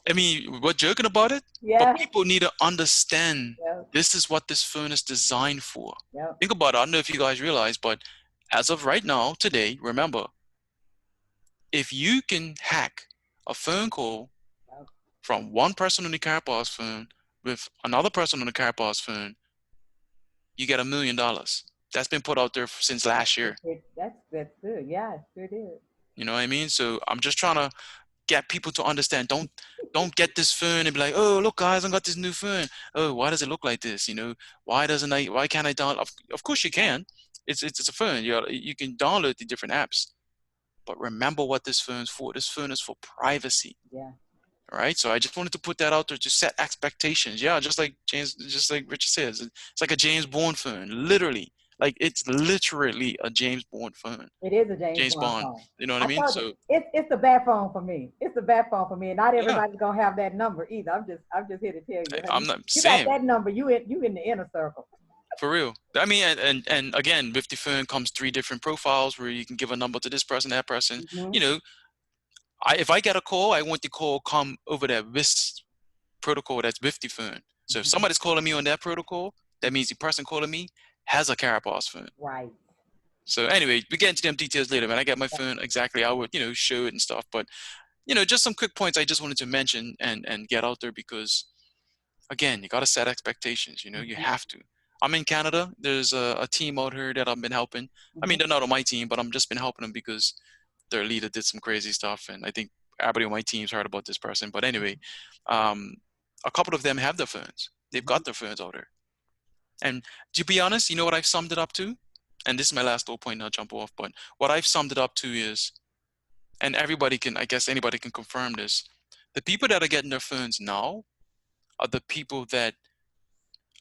I mean, we're joking about it, but Yeah. people need to understand Yep. this is what this phone is designed for. Yep. Think about it. I don't know if you guys realize, but as of right now, today, remember, if you can hack a phone call Yep. from one person on the Carapaz phone with another person on the Carapaz phone, you get $1 million. That's been put out there since last year. That's good. Yeah, it sure did. You know what I mean? So I'm just trying to get people to understand. Don't get this phone and be like, oh look guys, I got this new phone. Oh, why does it look like this? You know, why can't I download? Of course you can. It's a phone. You can download the different apps. But remember what this phone's for. This phone is for privacy. Yeah. All right. So I just wanted to put that out there to set expectations. Yeah, just like Richard says, it's like a James Bond phone. Literally. Like it's literally a James Bond phone. It is a James James Bond Bond. phone. You know what I I mean? told you, So it's the bad phone for me. It's the bad phone for me, and not yeah, everybody's gonna have that number either. I'm just here to tell you, I'm honey. not You got saying that number, you in the inner circle. for real. I mean, and again, with the phone comes 3 different profiles where you can give a number to this person, that person. Mm-hmm. You know, if I get a call, I want the call come over that WIS protocol that's with the phone. So if Mm-hmm. somebody's calling me on that protocol, that means the person calling me has a Carapaz phone. Right. So anyway, we get into them details later. When I get my phone exactly, I would show it and stuff. But just some quick points I just wanted to mention and get out there because again, you got to set expectations. You Mm-hmm. have to. I'm in Canada. There's a team out here that I've been helping. I Mm-hmm. mean, they're not on my team, but I'm just been helping them because their leader did some crazy stuff, and I think everybody on my team's heard about this person. But anyway, um, a couple of them have their phones. They've Mm-hmm. got their phones out there. And to be honest, you know what I've summed it up to? And this is my last little point, and I'll jump off. But what I've summed it up to is, and everybody can, I guess anybody can confirm this, the people that are getting their phones now are the people that,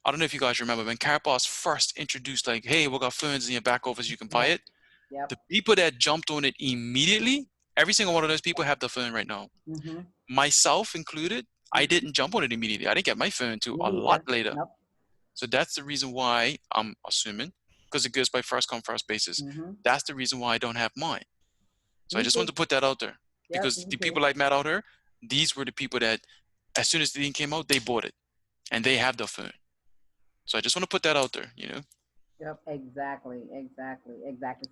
I don't know if you guys remember when Carapaz first introduced, like, hey, we got phones in your back office, you can buy Yep. it. Yep. The people that jumped on it immediately, every single one of those people have the phone right now. Mm-hmm. Myself included, I Mm-hmm. didn't jump on it immediately. I didn't get my phone until Me a lot neither. later. Nope. So that's the reason why I'm assuming, because it goes by first come, first basis. Mm-hmm. That's the reason why I don't have mine. So I Me just too. wanted to put that out there Yep. because Me the too. people I met out here, these were the people that, as soon as the thing came out, they bought it and they have the phone. So I just want to put that out there. Yep, exactly.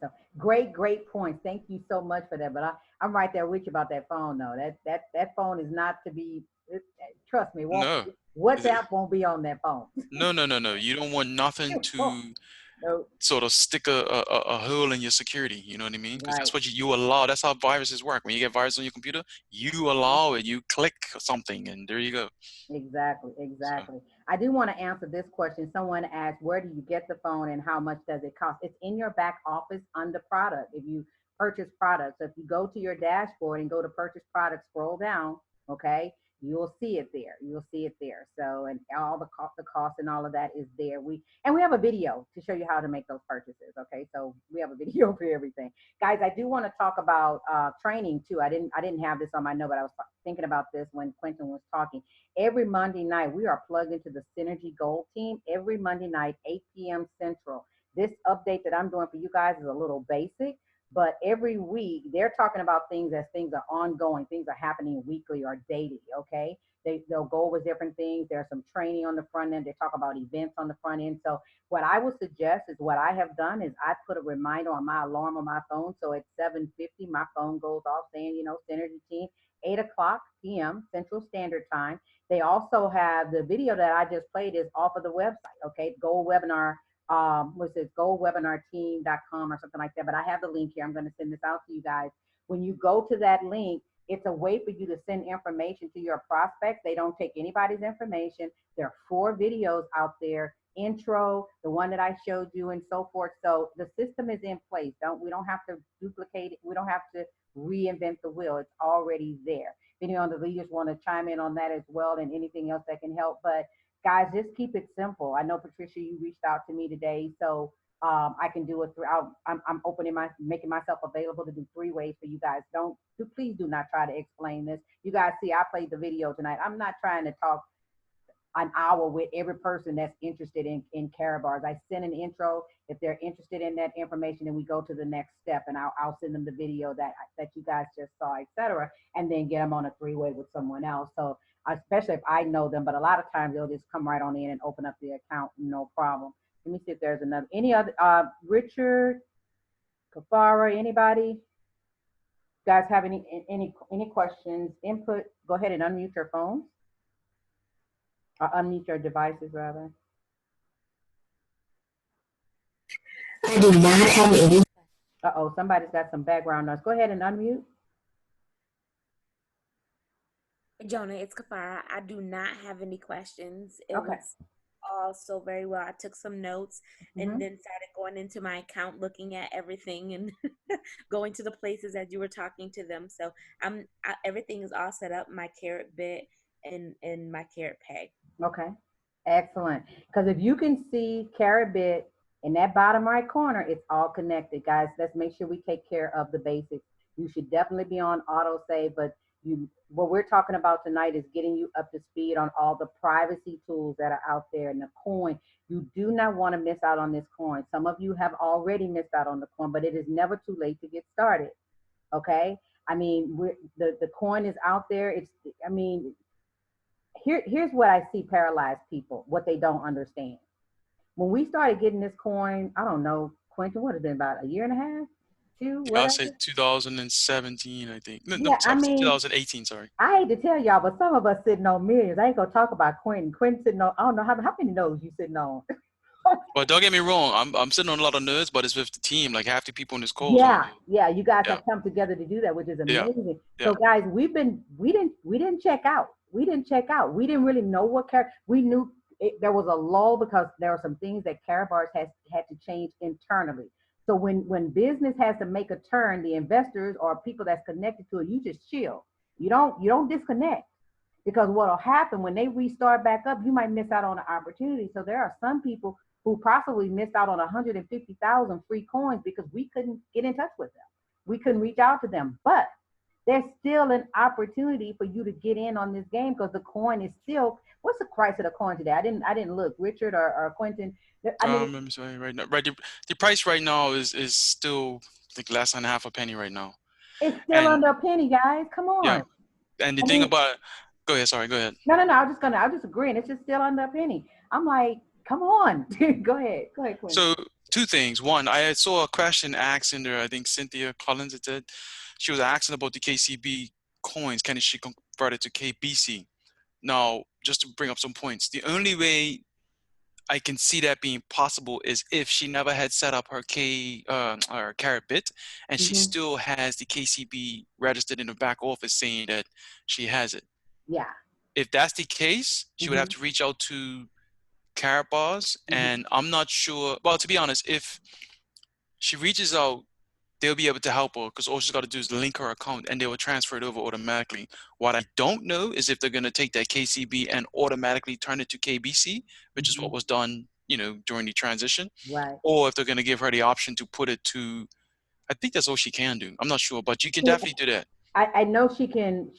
So great points. Thank you so much for that. But I'm right there with you about that phone though. That phone is not to be. Trust me, No, WhatsApp won't be on that phone. no. You don't want nothing Oh, to no, sort of stick a hole in your security. You know what I mean? Because right. that's what you allow. That's how viruses work. When you get virus on your computer, you allow it. You click something, and there you go. So Exactly. I do want to answer this question. Someone asked, where do you get the phone and how much does it cost? It's in your back office under product. If you purchase products, so if you go to your dashboard and go to purchase products, scroll down, okay, you'll see it there. You'll see it there. So, and all the cost and all of that is there. We have a video to show you how to make those purchases. Okay. So we have a video for everything. Guys, I do want to talk about training too. I didn't have this on my note, but I was thinking about this when Quentin was talking. Every Monday night, we are plugged into the Synergy Gold team every Monday night, 8 p.m. Central. This update that I'm doing for you guys is a little basic, but every week they're talking about things as things are ongoing, things are happening weekly or daily, okay? They'll go over different things. There's some training on the front end. They talk about events on the front end. So what I would suggest is what I have done is I put a reminder on my alarm on my phone. So at 7:50, my phone goes off saying, Synergy team, 8 o'clock p.m. Central Standard Time. They also have the video that I just played is off of the website. Okay, Gold Webinar, what's it, goldwebinarteam.com or something like that. But I have the link here. I'm going to send this out to you guys. When you go to that link, it's a way for you to send information to your prospects. They don't take anybody's information. There are 4 videos out there. Intro, the one that I showed you, and so forth. So the system is in place. We don't have to duplicate it. We don't have to reinvent the wheel. It's already there. If any of the leaders want to chime in on that as well, and anything else that can help. But guys, just keep it simple. I know Patricia, you reached out to me today, so I can do it through. I'm making myself available to do 3 ways for you guys. Please do not try to explain this. You guys see, I played the video tonight. I'm not trying to talk an hour with every person that's interested in Karatbars. I send an intro if they're interested in that information, and we go to the next step, and I'll send them the video that you guys just saw, etc., and then get them on a three-way with someone else. So especially if I know them, but a lot of times they'll just come right on in and open up the account, no problem. Let me see if there's another, any other, Richard, Kafara, anybody? You guys have any questions, input? Go ahead and unmute your phones, or unmute your devices rather. I do not have any. Uh-oh, somebody's got some background noise. Go ahead and unmute. Jona, it's Kafara. I do not have any questions. It Okay. was all so very well. I took some notes and then started going into my account, looking at everything and going to the places that you were talking to them. So everything is all set up, my carrot bit and my carrot peg. Okay, excellent. Because if you can see carrot bit in that bottom right corner, it's all connected, guys. Let's make sure we take care of the basics. You should definitely be on auto save, but what we're talking about tonight is getting you up to speed on all the privacy tools that are out there. And the coin, you do not want to miss out on this coin. Some of you have already missed out on the coin, but it is never too late to get started. Okay, I mean, the coin is out there. Here's what I see paralyzed people, what they don't understand. When we started getting this coin, I don't know, Quentin, what has it been, about a year and a half? I'll say 2017, I think. No, yeah, sorry, 2018, sorry. I hate to tell y'all, but some of us sitting on millions. I ain't gonna talk about Quentin. Quentin sitting on, I don't know how many nodes you sitting on. But don't get me wrong, I'm sitting on a lot of nerds, but it's with the team, like half the people in this call. Yeah, you guys have come together to do that, which is amazing. Yeah. So guys, we didn't check out. We didn't really know what we knew there was a lull because there were some things that Karatbars had to change internally. So when business has to make a turn, the investors or people that's connected to it, you just chill. You don't disconnect, because what'll happen when they restart back up, you might miss out on an opportunity. So there are some people who possibly missed out on 150,000 free coins because we couldn't get in touch with them. We couldn't reach out to them, but there's still an opportunity for you to get in on this game, because the coin is still, what's the price of the coin today? I didn't look, Richard or Quentin. I'm sorry, right now. Right, the price right now is still, I think, less than half a penny right now. It's still under a penny, guys. Come on. Yeah. And the thing about, go ahead. Sorry, go ahead. No. I was just agreeing. It's just still under a penny. I'm like, come on. Go ahead, Quentin. So two things. One, I saw a question asked in there. I think Cynthia Collins had said, she was asking about the KCB coins. Can she convert it to KBC? Now, just to bring up some points, the only way I can see that being possible is if she never had set up her Carat bit, and she still has the KCB registered in the back office saying that she has it. Yeah. If that's the case, she would have to reach out to Karatbars, and I'm not sure. Well, to be honest, if she reaches out, they'll be able to help her, because all she's got to do is link her account and they will transfer it over automatically. What I don't know is if they're going to take that KCB and automatically turn it to KBC, which is what was done, during the transition, right? Or if they're going to give her the option to put it to, I think that's all she can do. I'm not sure, but you can definitely do that. I know she can,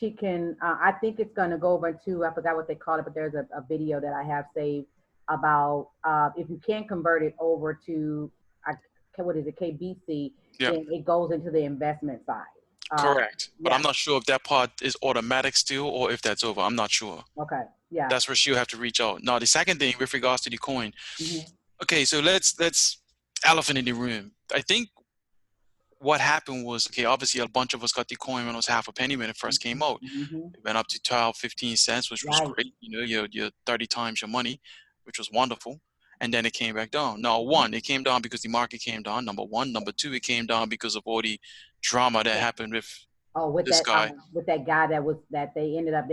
I think it's going to go over to, I forgot what they call it, but there's a video that I have saved about if you can't convert it over to, what is it, KBC, then it goes into the investment side. Correct. But I'm not sure if that part is automatic still or if that's over. I'm not sure. Okay. Yeah. That's where she'll have to reach out. Now, the second thing with regards to the coin. Okay, so let's elephant in the room. I think what happened was, obviously a bunch of us got the coin when it was half a penny when it first came out. It went up to 12, 15 cents, which was great. You're 30 times your money, which was wonderful. And then it came back down. Now, one, it came down because the market came down, number one. Number two, it came down because of all the drama that happened with this guy. With that guy that they ended up,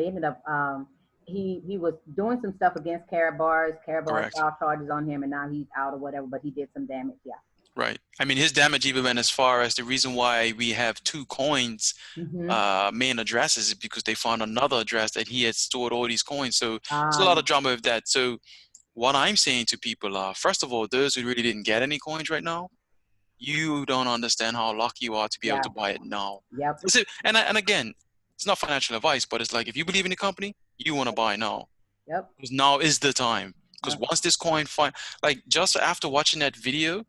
he was doing some stuff against Karatbars. Karatbars filed charges on him, and now he's out or whatever, but he did some damage, Right. I mean, his damage even went as far as the reason why we have two coins main addresses is because they found another address that he had stored all these coins. So there's a lot of drama with that. So what I'm saying to people are, first of all, those who really didn't get any coins right now, you don't understand how lucky you are to be able to buy it now. And again, it's not financial advice, but it's like, if you believe in the company, you want to buy now. Yep. Because now is the time. Because once this coin like just after watching that video,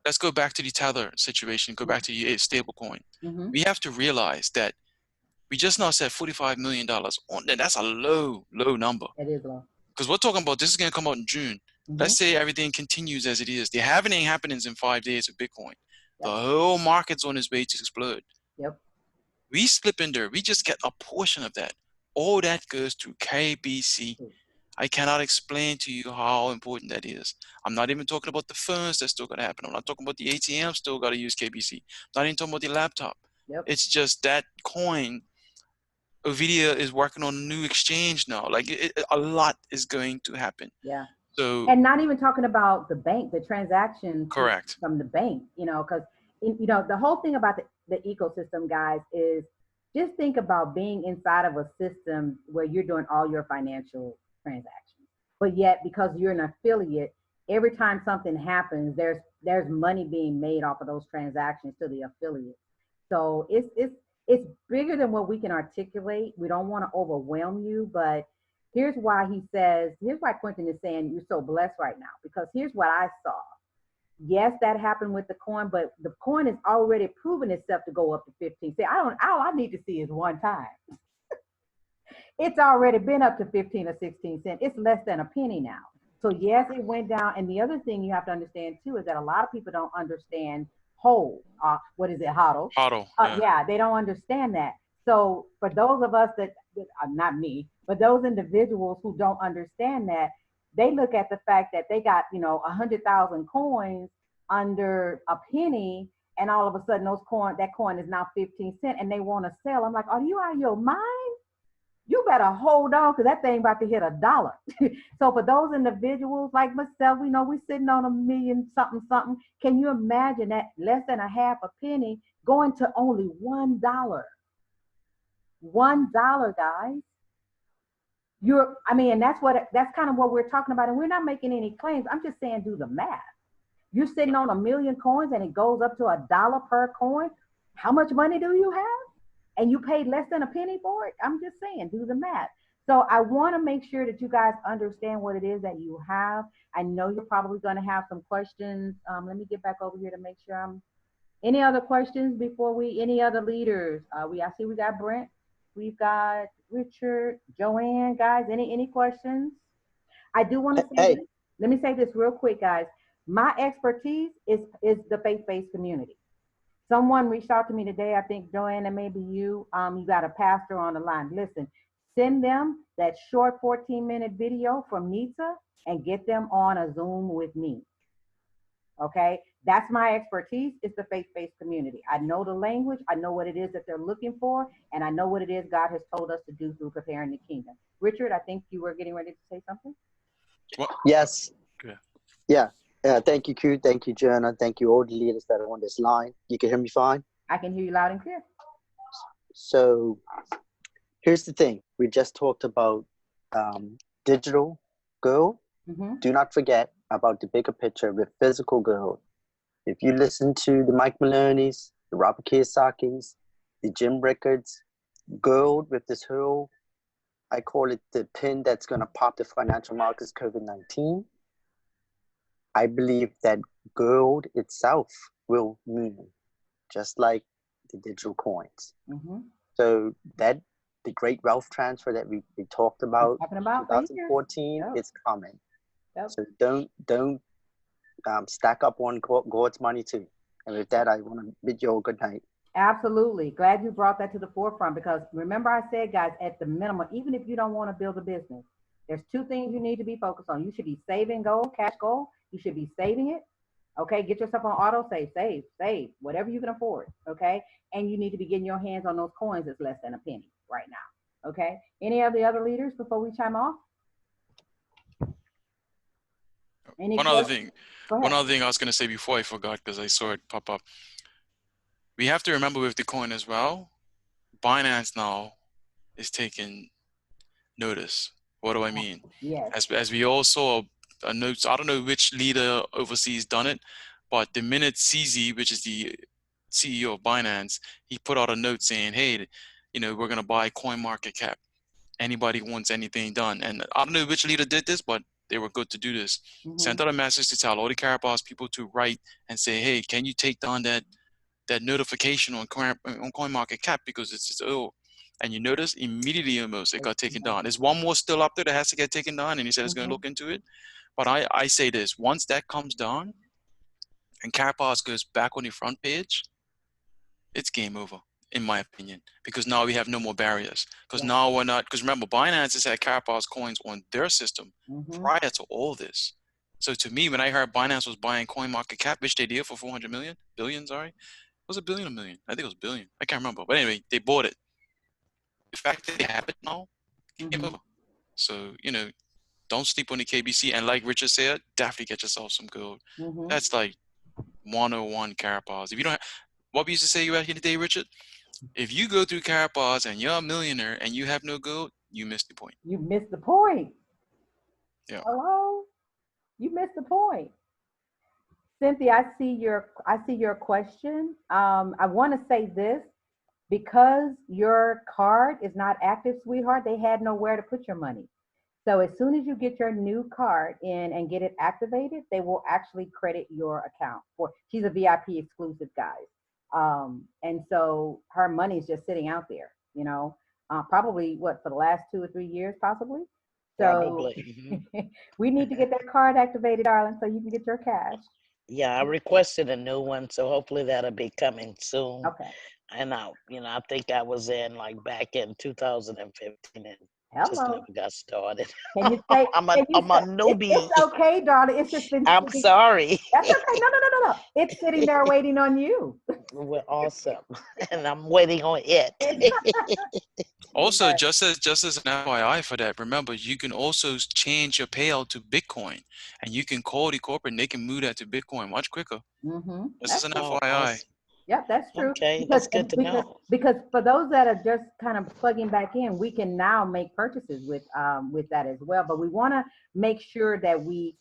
let's go back to the Tether situation, go back to the stable coin. We have to realize that we just now said $45 million. That's a low number. It is low. Because we're talking about this is going to come out in June. Let's say everything continues as it is. The halving happenings in 5 days of Bitcoin. The whole market's on its way to explode. Yep. We slip in there. We just get a portion of that. All that goes to KBC. I cannot explain to you how important that is. I'm not even talking about the phones that's still going to happen. I'm not talking about the ATM still got to use KBC. I'm not even talking about the laptop. Yep. It's just that coin. Nvidia is working on a new exchange now. Like a lot is going to happen. Yeah. So, and not even talking about the bank, the transaction correct from the bank, because the whole thing about the ecosystem, guys, is just think about being inside of a system where you're doing all your financial transactions, but yet because you're an affiliate, every time something happens, there's money being made off of those transactions to the affiliate. So it's bigger than what we can articulate. We don't want to overwhelm you, but here's why Quentin is saying you're so blessed right now, because here's what I saw. Yes, that happened with the coin, but the coin has already proven itself to go up to 15. See, all I need to see is one time. It's already been up to 15 or 16 cents. It's less than a penny now. So yes, it went down. And the other thing you have to understand too is that a lot of people don't understand hold. What is it, hodl? Hodl. Yeah, they don't understand that. So for those of us that not me, but those individuals who don't understand that, they look at the fact that they got 100,000 coins under a penny, and all of a sudden that coin is now 15 cents, and they want to sell. I'm like, are you out of your mind? You better hold on, because that thing about to hit $1. So for those individuals like myself, we're sitting on $1 million something. Can you imagine that less than a half a penny going to only $1? $1, guys. And that's kind of what we're talking about. And we're not making any claims. I'm just saying, do the math. You're sitting on 1 million coins and it goes up to $1 per coin. How much money do you have? And you paid less than a penny for it? I'm just saying, do the math. So I want to make sure that you guys understand what it is that you have. I know you're probably going to have some questions. Let me get back over here to make sure any other questions before any other leaders? I see we got Brent. We've got Richard, Joanne, guys, any questions? I do want to say, let me say this real quick, guys. My expertise is the faith-based community. Someone reached out to me today, I think Joanne, and maybe you got a pastor on the line. Listen, send them that short 14-minute video from Nita and get them on a Zoom with me. Okay, that's my expertise. It's the faith-based community. I know the language. I know what it is that they're looking for, and I know what it is God has told us to do through preparing the kingdom. Richard, I think you were getting ready to say something. What? Yes. Yeah. Thank you, Q. Thank you, Jona. Thank you, all the leaders that are on this line. You can hear me fine? I can hear you loud and clear. So here's the thing. We just talked about digital gold. Mm-hmm. Do not forget about the bigger picture with physical gold. If you listen to the Mike Maloney's, the Robert Kiyosaki's, the Jim Rickards, gold with this whole, I call it the pin that's going to pop the financial markets, COVID-19. I believe that gold itself will move, just like the digital coins. Mm-hmm. So that the great wealth transfer that we talked about, 2014, it's coming. Yep. So don't stack up on God's money too. And with that, I want to bid you all good night. Absolutely. Glad you brought that to the forefront, because remember I said, guys, at the minimum, even if you don't want to build a business, there's two things you need to be focused on. You should be saving gold, cash gold. You should be saving it. Okay. Get yourself on auto save, whatever you can afford. Okay. And you need to be getting your hands on those coins that's less than a penny right now. Okay. Any of the other leaders before we chime off? One other thing I was going to say before I forgot, because I saw it pop up. We have to remember with the coin as well, Binance now is taking notice. What do I mean? Yes. As we all saw a note, I don't know which leader overseas done it, but the minute CZ, which is the CEO of Binance, he put out a note saying, hey, we're going to buy CoinMarketCap. anybody wants anything done. And I don't know which leader did this, but they were good to do this. Sent out a message to tell all the Carapace people to write and say, hey, can you take down that notification on CoinMarketCap because it's ill. And you notice immediately almost it got taken down. There's one more still up there that has to get taken down, and he said he's going to look into it. But I say this, once that comes down and Carapace goes back on the front page, it's game over, in my opinion, because now we have no more barriers. Because now we're not, because remember, Binance has had Carapace coins on their system prior to all this. So to me, when I heard Binance was buying CoinMarketCap, which they did for 400 billion, sorry. Was it billion or million? I think it was billion. I can't remember. But anyway, they bought it. The fact that they have it now, game over. So, you know, don't sleep on the KBC. And like Richard said, definitely get yourself some gold. That's like 101 Carapace. If you don't have, what we used to say back in the day, Richard, if you go through Carapace and you're a millionaire and you have no gold, you missed the point. You missed the point. Yeah. Hello? You missed the point. Cynthia, I see your question. I want to say this, because your card is not active, sweetheart, they had nowhere to put your money. So as soon as you get your new card in and get it activated, they will actually credit your account. She's a VIP exclusive, guys. And so her money is just sitting out there, you know, probably for the last 2 or 3 years, possibly. So we need to get that card activated, darling, so you can get your cash. Yeah, I requested a new one, so hopefully that'll be coming soon. Okay. And I think I was in like back in 2015 and just never got started. Can you say? I'm a newbie. It's okay, darling. It's just been. I'm sorry. That's okay. No. It's sitting there waiting on you. We're awesome, and I'm waiting on it. Also, just as an FYI for that, remember, you can also change your payout to Bitcoin, and you can call the corporate and they can move that to Bitcoin much quicker. Just as an FYI. Awesome. Yep, that's true. Okay, that's good to know. Because for those that are just kind of plugging back in, we can now make purchases with that as well. But we want to make sure that we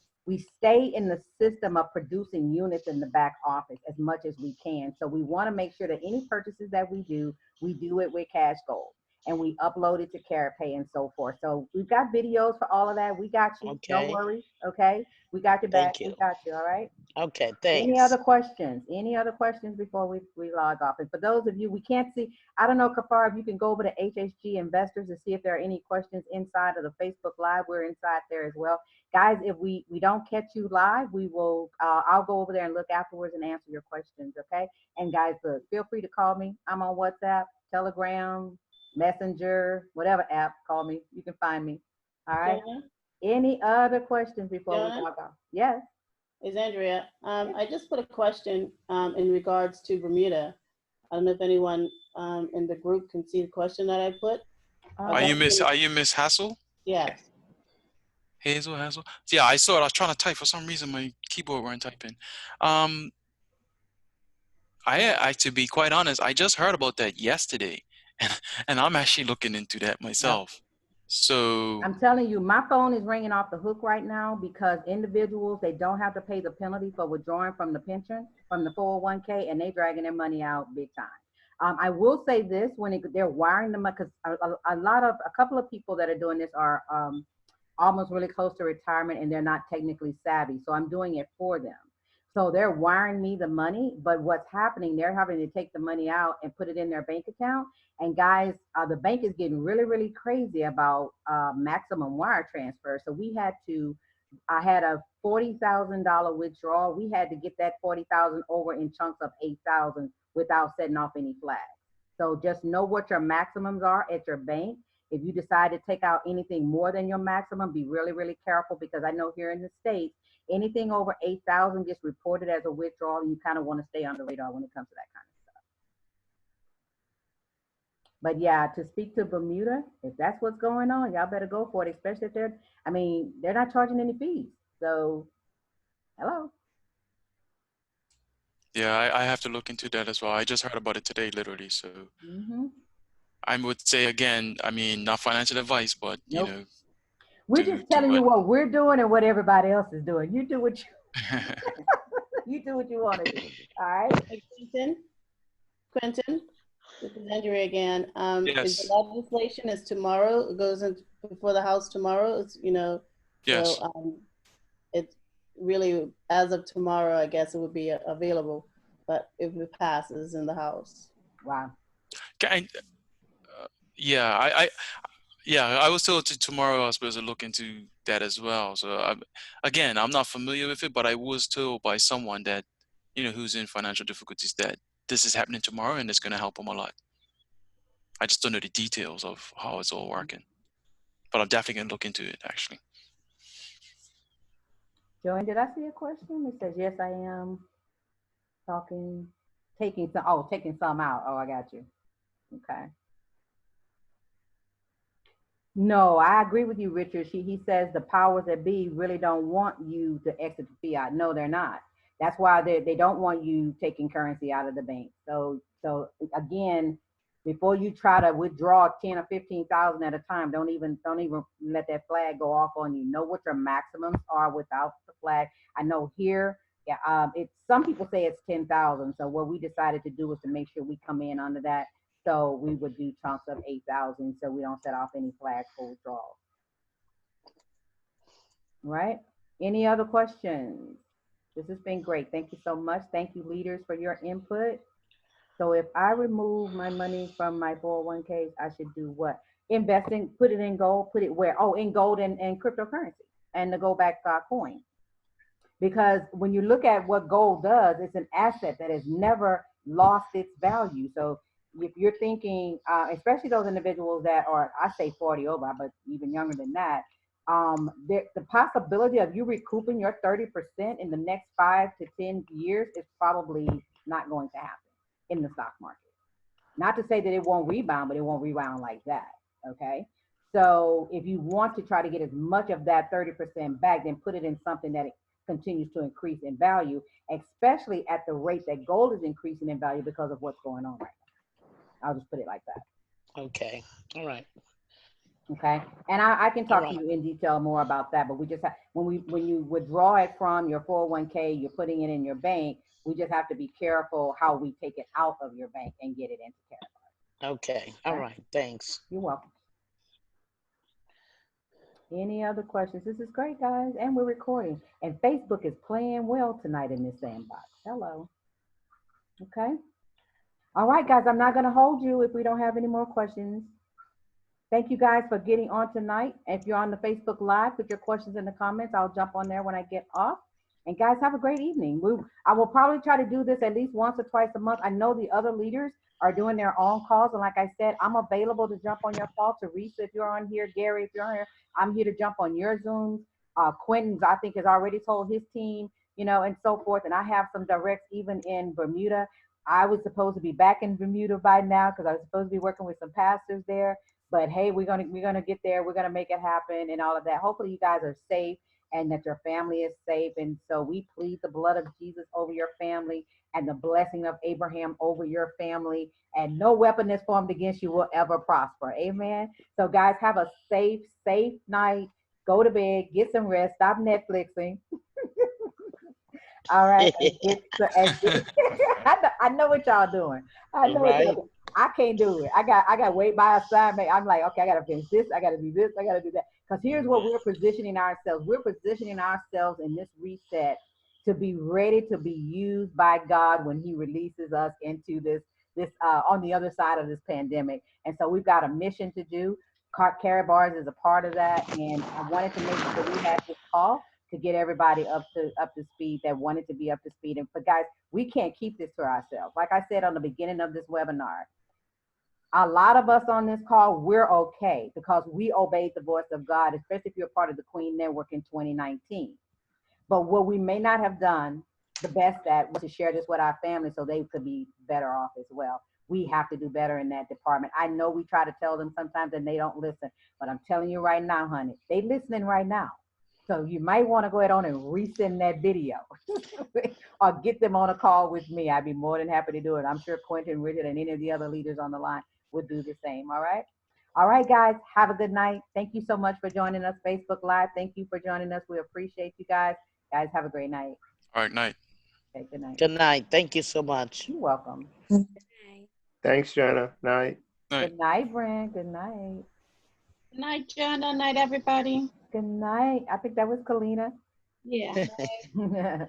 stay in the system of producing units in the back office as much as we can. So we want to make sure that any purchases that we do it with Cash Gold. And we upload it to CaratPay and so forth. So we've got videos for all of that. We got you. Okay. Don't worry. Okay. We got your back. We got you. All right. Okay. Thanks. Any other questions? Any other questions before we log off? And for those of you, we can't see, I don't know, Kafar, if you can go over to HHG Investors and see if there are any questions inside of the Facebook Live. We're inside there as well. Guys, if we don't catch you live, we will, I'll go over there and look afterwards and answer your questions. Okay. And guys, look, feel free to call me. I'm on WhatsApp, Telegram, Messenger, whatever app, call me. You can find me. All right. Jona? Any other questions before we log off? Yes. It's Andrea. I just put a question in regards to Bermuda. I don't know if anyone in the group can see the question that I put. Are you Miss Hassel? Yes. Hazel. Yeah, I saw it. I was trying to type. For some reason, my keyboard weren't typing. I to be quite honest, I just heard about that yesterday. And I'm actually looking into that myself. Yep. So I'm telling you, my phone is ringing off the hook right now because individuals, they don't have to pay the penalty for withdrawing from the pension, from the 401k, and they dragging their money out big time. I will say this, when they're wiring them up, because a couple of people that are doing this are almost really close to retirement and they're not technically savvy. So I'm doing it for them. So they're wiring me the money, but what's happening, they're having to take the money out and put it in their bank account. And guys, the bank is getting really, really crazy about maximum wire transfer. So I had a $40,000 withdrawal. We had to get that $40,000 over in chunks of $8,000 without setting off any flags. So just know what your maximums are at your bank. If you decide to take out anything more than your maximum, be really, really careful, because I know here in the States, anything over 8,000 gets reported as a withdrawal, and you kind of want to stay on the radar when it comes to that kind of stuff. But yeah, to speak to Bermuda, if that's what's going on, y'all better go for it, especially if they're not charging any fees. So, hello. Yeah, I have to look into that as well. I just heard about it today, literally. So I would say again, not financial advice, but you know. We're just telling you what we're doing and what everybody else is doing. You do what you do what you want to do. All right. Quentin, This is Andrea again. Is Yes. the legislation is tomorrow? It goes in before the House tomorrow. It's, you know, Yes. so it's really as of tomorrow. I guess it would be available, but if it passes in the House. Wow. Yeah, I was told tomorrow I was supposed to look into that as well. So again, I'm not familiar with it, but I was told by someone that, who's in financial difficulties that this is happening tomorrow and it's going to help them a lot. I just don't know the details of how it's all working, but I'm definitely going to look into it actually. Joanne, did I see a question? It says, yes, I am taking some out. Oh, I got you. Okay. No, I agree with you, Richard. He says the powers that be really don't want you to exit the fiat. No, they're not. That's why they don't want you taking currency out of the bank. So again, before you try to withdraw 10 or 15,000 at a time, don't even let that flag go off on you. Know what your maximums are without the flag. I know here, yeah, it's some people say it's 10,000. So what we decided to do was to make sure we come in under that. So we would do chunks of 8,000 so we don't set off any flags for withdrawal. Right? Any other questions? This has been great. Thank you so much. Thank you, leaders, for your input. So if I remove my money from my 401ks, I should do what? Investing, put it in gold, put it where? Oh, in gold and cryptocurrency and the go back coin. Because when you look at what gold does, it's an asset that has never lost its value. So if you're thinking, especially those individuals that are, I say 40 over, but even younger than that, the possibility of you recouping your 30% in the next 5 to 10 years is probably not going to happen in the stock market. Not to say that it won't rebound, but it won't rebound like that, okay? So if you want to try to get as much of that 30% back, then put it in something that it continues to increase in value, especially at the rate that gold is increasing in value because of what's going on right now. I'll just put it like that. Okay, all right. Okay, and I can talk to you in detail more about that, but we just have, when you withdraw it from your 401k, you're putting it in your bank, we just have to be careful how we take it out of your bank and get it into cash. Okay, all right, thanks. You're welcome. Any other questions? This is great, guys, and we're recording, and Facebook is playing well tonight in this sandbox. Hello. Okay. All right, guys, I'm not going to hold you if we don't have any more questions. Thank you guys for getting on tonight. If you're on the Facebook Live, put your questions in the comments. I'll jump on there when I get off. And guys, have a great evening. I will probably try to do this at least once or twice a month. I know the other leaders are doing their own calls. And like I said, I'm available to jump on your call. Teresa, if you're on here, Gary, if you're on here, I'm here to jump on your Zooms. Quentin's, I think, has already told his team, and so forth. And I have some directs even in Bermuda. I was supposed to be back in Bermuda by now because I was supposed to be working with some pastors there. But hey, we're gonna get there. We're gonna make it happen and all of that. Hopefully you guys are safe and that your family is safe. And so we plead the blood of Jesus over your family and the blessing of Abraham over your family. And no weapon that's formed against you will ever prosper. Amen. So guys, have a safe night. Go to bed, get some rest, stop Netflixing. All right. I know what y'all doing. I know what y'all doing. I can't do it. I got wait by assignment. I'm like, okay, I gotta finish this. I gotta do this. I gotta do that. Because here's what we're positioning ourselves. We're positioning ourselves in this reset to be ready to be used by God when He releases us into this on the other side of this pandemic. And so we've got a mission to do. Carry Bars is a part of that. And I wanted to make sure we had this call to get everybody up to speed that wanted to be up to speed. But guys, we can't keep this to ourselves. Like I said on the beginning of this webinar, a lot of us on this call, we're okay because we obeyed the voice of God, especially if you're part of the Queen Network in 2019. But what we may not have done the best at was to share this with our family so they could be better off as well. We have to do better in that department. I know we try to tell them sometimes and they don't listen, but I'm telling you right now, honey, they listening right now. So you might want to go ahead on and resend that video or get them on a call with me. I'd be more than happy to do it. I'm sure Quentin, Richard, and any of the other leaders on the line would do the same. All right. All right, guys. Have a good night. Thank you so much for joining us. Facebook Live. Thank you for joining us. We appreciate you guys. Guys, have a great night. All right, night. Okay, good night. Good night. Thank you so much. You're welcome. Good night. Thanks, Jona. Night. Night. Good night, Brent. Good night. Good night, Jona. Night, everybody. Good night. I think that was Kalina. Yeah.